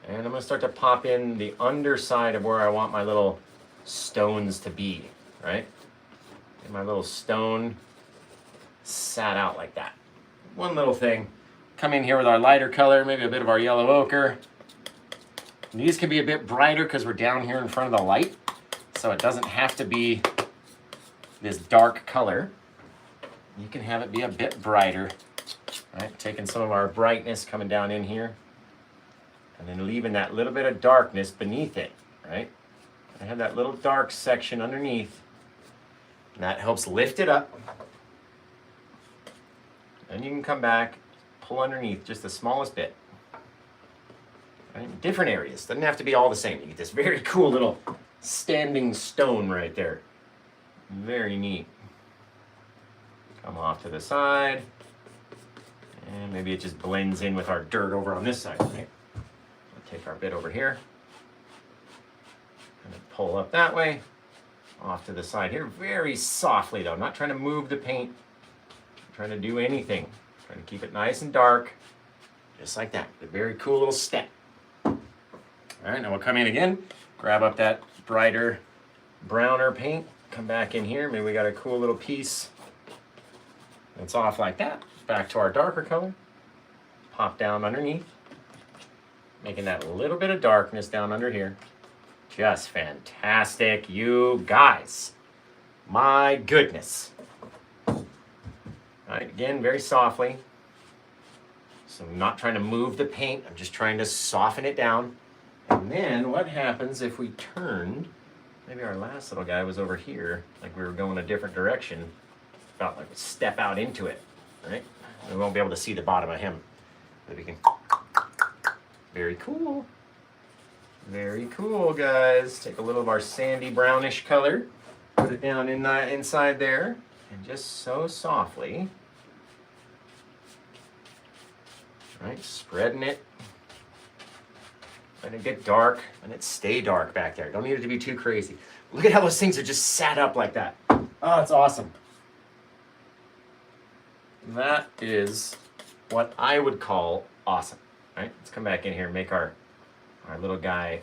And I'm gonna start to pop in the underside of where I want my little stones to be, right? Get my little stone sat out like that. One little thing. Come in here with our lighter color, maybe a bit of our yellow ochre. And these can be a bit brighter because we're down here in front of the light. So it doesn't have to be this dark color. You can have it be a bit brighter. Right? Taking some of our brightness coming down in here. And then leaving that little bit of darkness beneath it, right? I have that little dark section underneath. And that helps lift it up. Then you can come back, pull underneath just the smallest bit. Right? Different areas. Doesn't have to be all the same. You get this very cool little standing stone right there. Very neat. Come off to the side. And maybe it just blends in with our dirt over on this side, right? We'll take our bit over here. And pull up that way. Off to the side here. Very softly though. I'm not trying to move the paint. I'm trying to do anything. I'm trying to keep it nice and dark. Just like that. A very cool little step. Alright, now we'll come in again. Grab up that brighter, browner paint. Come back in here. Maybe we got a cool little piece It's off like that. Back to our darker color. Pop down underneath. Making that little bit of darkness down under here. Just fantastic, you guys. My goodness. All right, again, very softly. So I'm not trying to move the paint. I'm just trying to soften it down. And then what happens if we turned, maybe our last little guy was over here, like we were going a different direction. Felt like we step out into it, right? We won't be able to see the bottom of him. But we can, very cool. Very cool, guys. Take a little of our sandy brownish color, put it down in inside there, and just so softly, right, spreading it. Let it get dark, and it stay dark back there. Don't need it to be too crazy. Look at how those things are just sat up like that. Oh, it's awesome. That is what I would call awesome. All right, let's come back in here and make our little guy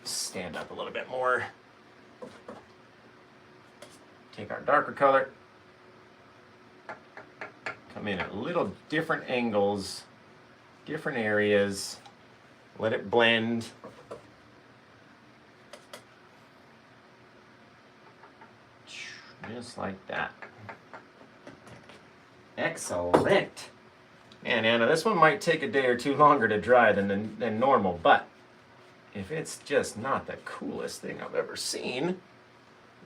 stand up a little bit more. Take our darker color. Come in at little different angles, different areas. Let it blend. Just like that. Excellent. And Anna, this one might take a day or two longer to dry than normal, but if it's just not the coolest thing I've ever seen,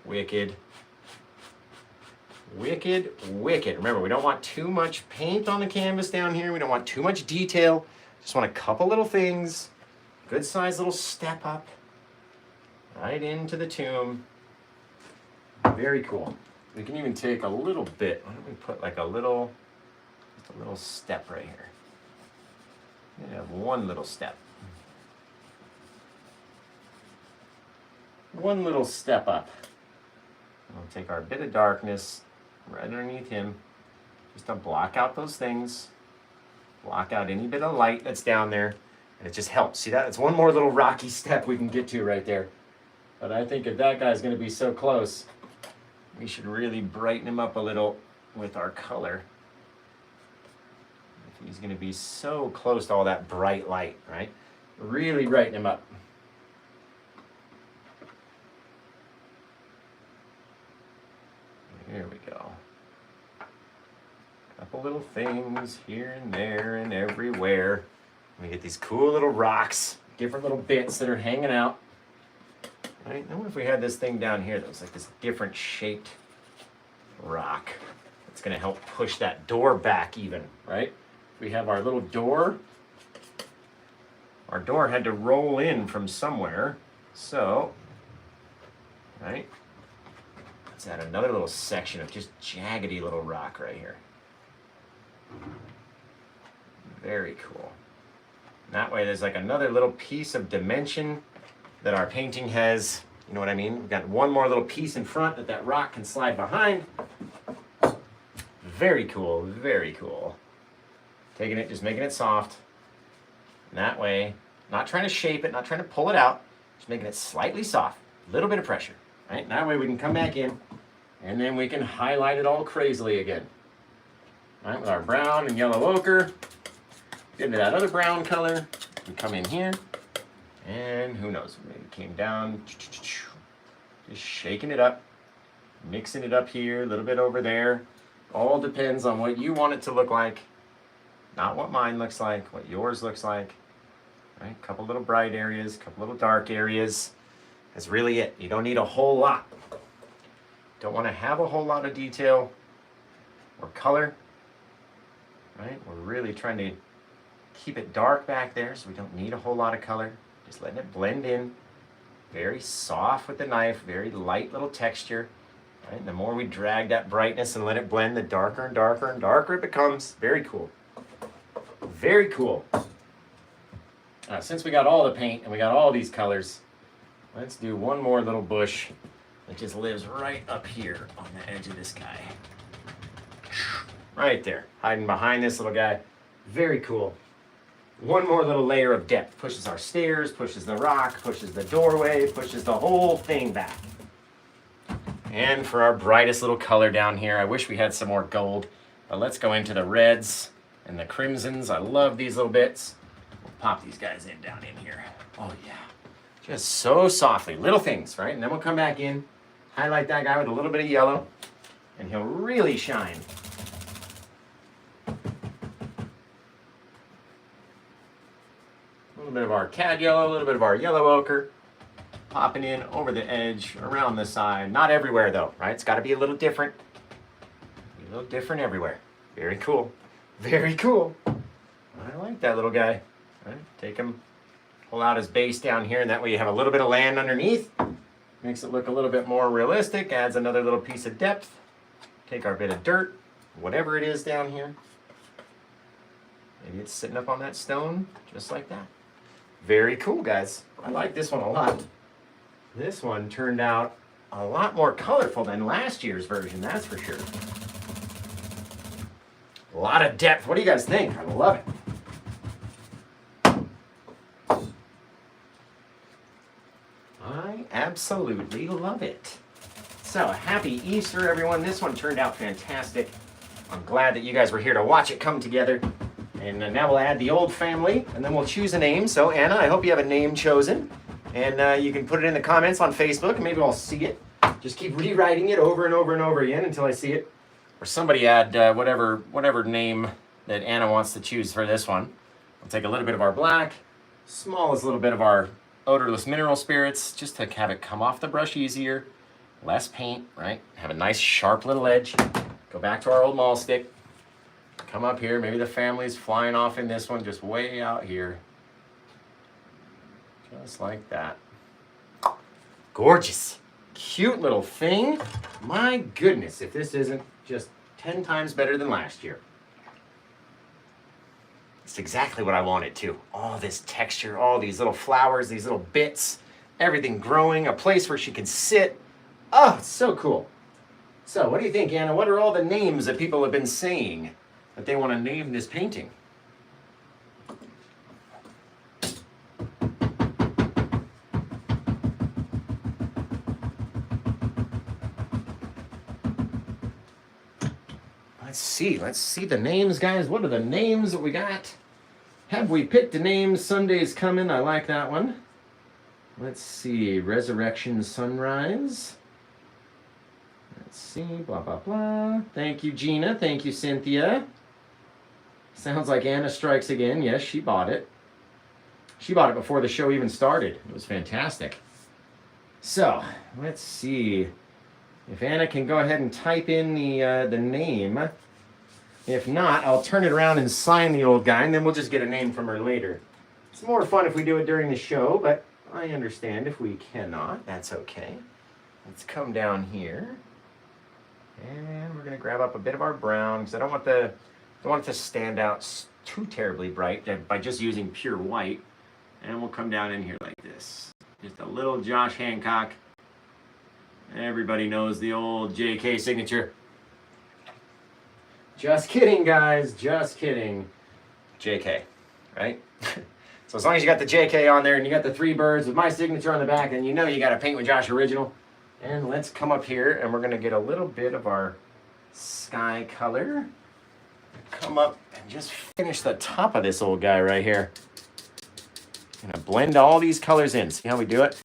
wicked. Wicked, wicked. Remember, we don't want too much paint on the canvas down here. We don't want too much detail. Just want a couple little things. Good sized little step up. Right into the tomb. Very cool. We can even take a little bit. Why don't we put like a little step right here. We have one little step. One little step up. We'll take our bit of darkness right underneath him, just to block out those things, block out any bit of light that's down there, and it just helps. See that? It's one more little rocky step we can get to right there. But I think if that guy's going to be so close, we should really brighten him up a little with our color. If he's going to be so close to all that bright light, right? Really brighten him up. Here we go. Couple little things here and there and everywhere. We get these cool little rocks, different little bits that are hanging out. Right? Now what if we had this thing down here that was like this different shaped rock? It's gonna help push that door back even, right? We have our little door. Our door had to roll in from somewhere. So, right? Let's add another little section of just jaggedy little rock right here. Very cool. And that way there's like another little piece of dimension that our painting has, you know what I mean? We've got one more little piece in front that rock can slide behind. Very cool, very cool. Taking it, just making it soft. And that way, not trying to shape it, not trying to pull it out, just making it slightly soft. A little bit of pressure, right? And that way we can come back in and then we can highlight it all crazily again. All right, with our brown and yellow ochre. Get into that other brown color. We come in here. And who knows, maybe it came down. Just shaking it up. Mixing it up here, a little bit over there. All depends on what you want it to look like. Not what mine looks like, what yours looks like. Right? A couple little bright areas, a couple little dark areas. That's really it. You don't need a whole lot. Don't want to have a whole lot of detail or color. Right? We're really trying to keep it dark back there, so we don't need a whole lot of color. Just letting it blend in. Very soft with the knife, very light little texture. Right? And the more we drag that brightness and let it blend, the darker and darker and darker it becomes. Very cool. Very cool. Since we got all the paint and we got all these colors, let's do one more little bush that just lives right up here on the edge of this guy. Right there, hiding behind this little guy. Very cool. One more little layer of depth. Pushes our stairs, pushes the rock, pushes the doorway, pushes the whole thing back. And for our brightest little color down here, I wish we had some more gold. But let's go into the reds and the crimsons. I love these little bits. We'll pop these guys in down in here. Oh yeah. Just so softly, little things, right? And then we'll come back in, highlight that guy with a little bit of yellow, and he'll really shine. A little bit of our cad yellow, a little bit of our yellow ochre, popping in over the edge, around the side. Not everywhere though, right? It's got to be a little different. A little different everywhere. Very cool. Very cool. I like that little guy. Right? Take him, pull out his base down here, and that way you have a little bit of land underneath. Makes it look a little bit more realistic, adds another little piece of depth. Take our bit of dirt, whatever it is down here. Maybe it's sitting up on that stone, just like that. Very cool, guys. I like this one a lot. This one turned out a lot more colorful than last year's version, that's for sure. A lot of depth. What do you guys think? I love it. I absolutely love it. So, happy Easter, everyone. This one turned out fantastic. I'm glad that you guys were here to watch it come together. And now we'll add the old family, and then we'll choose a name. So, Anna, I hope you have a name chosen. And you can put it in the comments on Facebook, and maybe I'll see it. Just keep rewriting it over and over and over again until I see it. Or somebody add whatever name that Anna wants to choose for this one. I'll take a little bit of our black, smallest little bit of our odorless mineral spirits, just to have it come off the brush easier. Less paint, right? Have a nice sharp little edge. Go back to our old maul stick. Come up here, maybe the family's flying off in this one, just way out here. Just like that. Gorgeous. Cute little thing. My goodness, if this isn't just 10 times better than last year. It's exactly what I wanted too. All this texture, all these little flowers, these little bits, everything growing, a place where she can sit. Oh, it's so cool. So what do you think, Anna? What are all the names that people have been saying that they want to name this painting? Let's see the names, guys. What are the names that we got? Have we picked a name? Sunday's coming. I like that one. Let's see. Resurrection Sunrise. Let's see. Blah, blah, blah. Thank you, Gina. Thank you, Cynthia. Sounds like Anna strikes again. Yes, she bought it. She bought it before the show even started. It was fantastic. So, let's see. If Anna can go ahead and type in the name. If not, I'll turn it around and sign the old guy, and then we'll just get a name from her later. It's more fun if we do it during the show, but I understand if we cannot. That's okay. Let's come down here. And we're going to grab up a bit of our brown, because I don't want it to stand out too terribly bright by just using pure white. And we'll come down in here like this. Just a little Josh Hancock. Everybody knows the old JK signature. Just kidding, guys. Just kidding. JK, right? So as long as you got the JK on there and you got the 3 birds with my signature on the back, then you know you got to paint with Josh Original. And let's come up here and we're going to get a little bit of our sky color. Come up and just finish the top of this old guy right here. I'm going to blend all these colors in. See how we do it?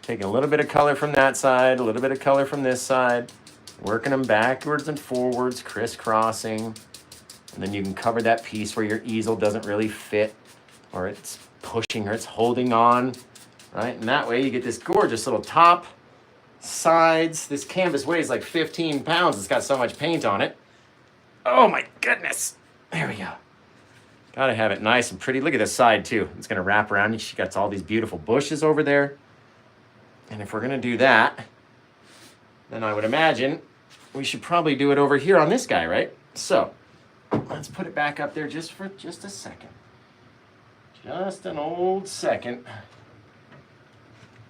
Taking a little bit of color from that side, a little bit of color from this side, working them backwards and forwards, crisscrossing. And then you can cover that piece where your easel doesn't really fit, or it's pushing or it's holding on, right? And that way you get this gorgeous little top, sides. This canvas weighs like 15 pounds. It's got so much paint on it. Oh my goodness. There we go. Gotta have it nice and pretty. Look at this side too. It's gonna wrap around. She got all these beautiful bushes over there. And if we're going to do that, then I would imagine we should probably do it over here on this guy, right? So let's put it back up there just for just a second. Just an old second.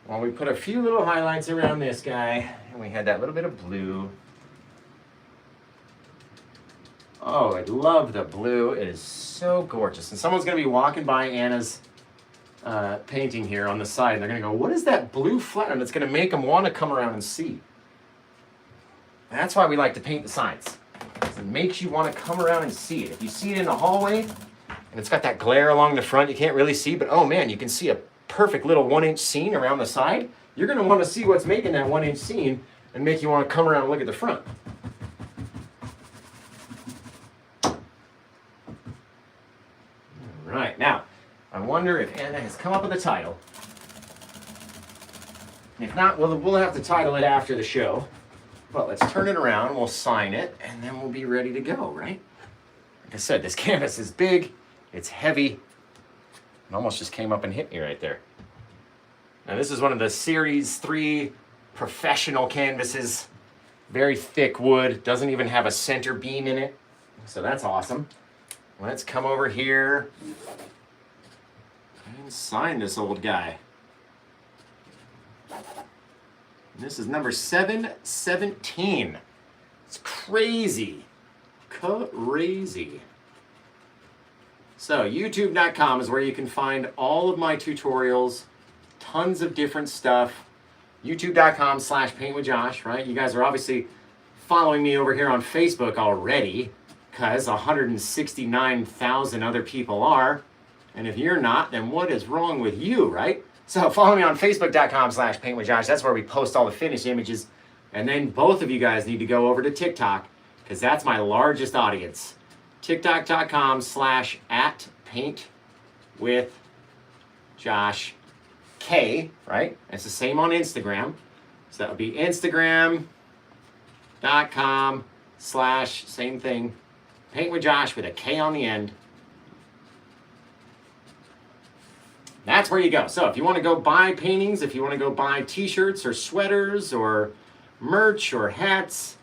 While we put a few little highlights around this guy, and we had that little bit of blue. Oh, I love the blue. It is so gorgeous. And someone's going to be walking by Anna's painting here on the side, and they're going to go, what is that blue flat? And it's going to make them want to come around and see. That's why we like to paint the sides. It makes you want to come around and see it. If you see it in the hallway, and it's got that glare along the front, you can't really see, but oh man, you can see a perfect little 1-inch seam around the side. You're going to want to see what's making that 1-inch seam and make you want to come around and look at the front. All right, now, I wonder if Anna has come up with a title. If not, we'll have to title it after the show. But let's turn it around, we'll sign it, and then we'll be ready to go, right? Like I said, this canvas is big, it's heavy. It almost just came up and hit me right there. Now this is one of the Series 3 professional canvases. Very thick wood, doesn't even have a center beam in it. So that's awesome. Let's come over here and sign this old guy. This is number 717. It's crazy. Crazy. So, youtube.com is where you can find all of my tutorials, tons of different stuff. youtube.com/paintwithjosh, right? You guys are obviously following me over here on Facebook already, because 169,000 other people are. And if you're not, then what is wrong with you, right? So follow me on facebook.com/paintwithjosh. That's where we post all the finished images. And then both of you guys need to go over to TikTok, because that's my largest audience. TikTok.com/@paintwithjosh. K, right? It's the same on Instagram. So that would be Instagram.com/ same thing. Paintwithjosh with a K on the end. That's where you go. So if you want to go buy paintings, if you want to go buy t-shirts or sweaters or merch or hats,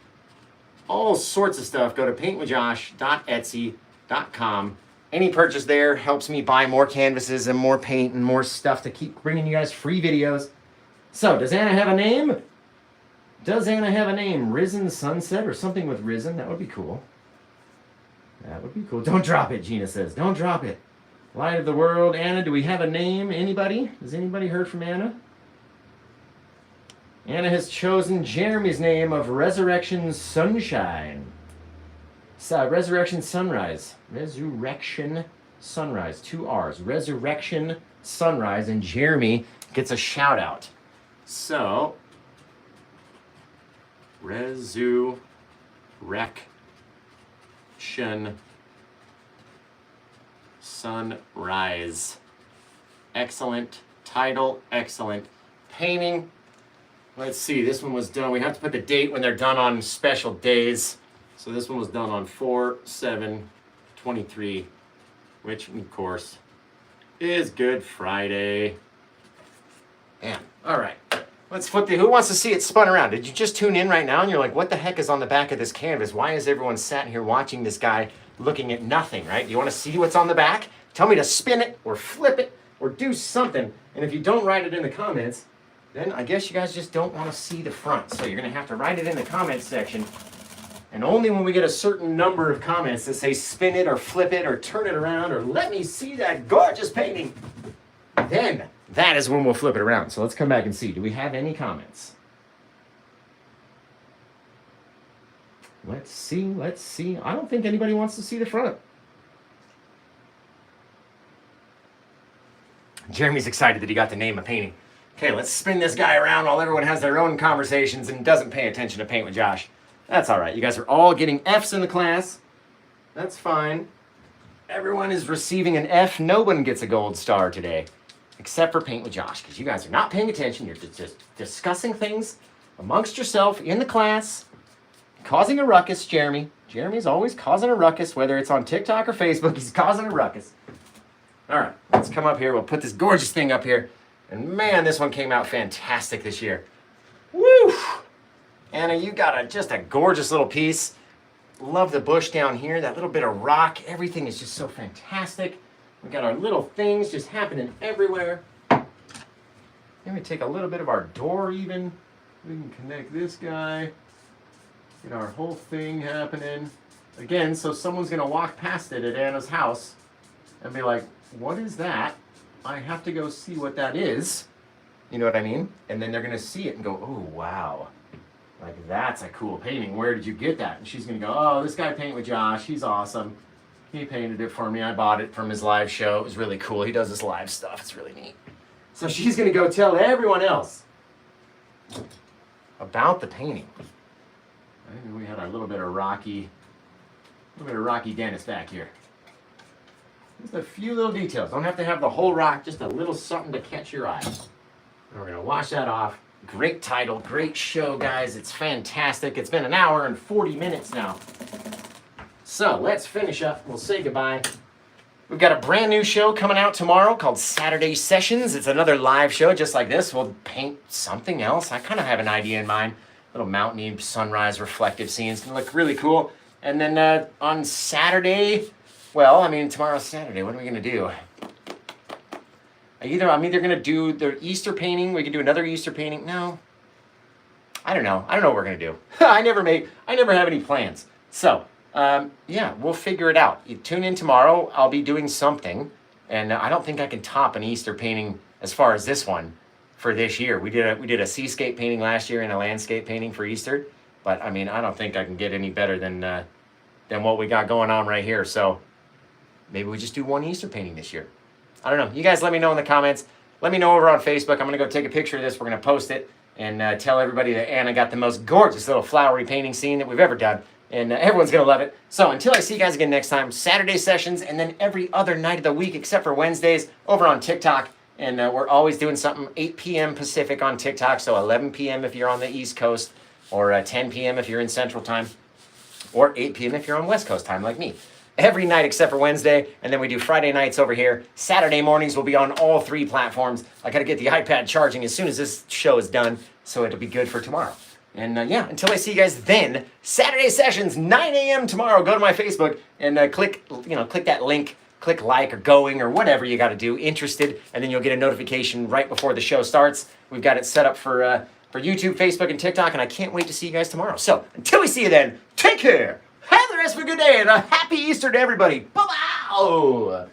all sorts of stuff, go to paintwithjosh.etsy.com. Any purchase there helps me buy more canvases and more paint and more stuff to keep bringing you guys free videos. So, does Anna have a name? Does Anna have a name? Risen Sunset or something with Risen? That would be cool. That would be cool. Don't drop it, Gina says. Don't drop it. Light of the world. Anna, do we have a name? Anybody? Has anybody heard from Anna? Anna has chosen Jeremy's name of Resurrection Sunshine. Resurrection Sunrise. Resurrection Sunrise. 2 R's. Resurrection Sunrise. And Jeremy gets a shout out. So, Resurrection Sunrise. Excellent title, excellent painting. Let's see, this one was done. We have to put the date when they're done on special days. So this one was done on 4/7/23, which of course is Good Friday. And all right, let's flip the. Who wants to see it spun around? Did you just tune in right now and you're like, what the heck is on the back of this canvas? Why is everyone sat here watching this guy looking at nothing, right? You want to see what's on the back? Tell me to spin it or flip it or do something. And if you don't write it in the comments, then I guess you guys just don't want to see the front. So you're going to have to write it in the comments section. And only when we get a certain number of comments that say spin it or flip it or turn it around or let me see that gorgeous painting, then that is when we'll flip it around. So let's come back and see. Do we have any comments? Let's see, let's see. I don't think anybody wants to see the front. Jeremy's excited that he got to name a painting. Okay, let's spin this guy around while everyone has their own conversations and doesn't pay attention to Paint with Josh. That's all right. You guys are all getting F's in the class. That's fine. Everyone is receiving an F. No one gets a gold star today, except for Paint with Josh, because you guys are not paying attention. You're just discussing things amongst yourself in the class, causing a ruckus, Jeremy. Jeremy's always causing a ruckus, whether it's on TikTok or Facebook. He's causing a ruckus. All right, let's come up here. We'll put this gorgeous thing up here. And man, this one came out fantastic this year. Woo! Anna, you got just a gorgeous little piece. Love the bush down here, that little bit of rock. Everything is just so fantastic. We got our little things just happening everywhere. Maybe take a little bit of our door even. We can connect this guy. Get our whole thing happening. Again, so someone's gonna walk past it at Anna's house and be like, what is that? I have to go see what that is. You know what I mean? And then they're gonna see it and go, oh, wow. Like, that's a cool painting. Where did you get that? And she's going to go, oh, this guy painted with Josh. He's awesome. He painted it for me. I bought it from his live show. It was really cool. He does this live stuff. It's really neat. So she's going to go tell everyone else about the painting. I think we had a little bit of Rocky Dennis back here. Just a few little details. Don't have to have the whole rock, just a little something to catch your eye. And we're going to wash that off. Great title, great show, guys. It's fantastic. It's been an hour and 40 minutes now. So let's finish up. We'll say goodbye. We've got a brand new show coming out tomorrow called Saturday Sessions. It's another live show just like this. We'll paint something else. I kind of have an idea in mind. Little mountainy sunrise reflective scenes. It's going to look really cool. And then on Saturday, well, I mean, tomorrow's Saturday. What are we going to do? I'm either going to do the Easter painting. We can do another Easter painting. No. I don't know. I don't know what we're going to do. I never have any plans. So, yeah, we'll figure it out. You tune in tomorrow. I'll be doing something. And I don't think I can top an Easter painting as far as this one for this year. We did a seascape painting last year and a landscape painting for Easter. But, I mean, I don't think I can get any better than what we got going on right here. So, maybe we just do one Easter painting this year. I don't know. You guys let me know in the comments. Let me know over on Facebook. I'm going to go take a picture of this. We're going to post it and tell everybody that Anna got the most gorgeous little flowery painting scene that we've ever done. And everyone's going to love it. So until I see you guys again next time, Saturday sessions and then every other night of the week except for Wednesdays over on TikTok. And we're always doing something 8 p.m. Pacific on TikTok. So 11 p.m. if you're on the East Coast or 10 p.m. if you're in Central Time or 8 p.m. if you're on West Coast time like me. Every night except for Wednesday, and then we do Friday nights over here. Saturday mornings will be on all 3 platforms. I got to get the iPad charging as soon as this show is done, so it'll be good for tomorrow. And yeah, until I see you guys then, Saturday sessions, 9 a.m. tomorrow. Go to my Facebook and click that link, click like or going or whatever you got to do, interested, and then you'll get a notification right before the show starts. We've got it set up for YouTube, Facebook, and TikTok, and I can't wait to see you guys tomorrow. So until we see you then, take care. Have the rest of a good day and a happy Easter to everybody. Bye-bye.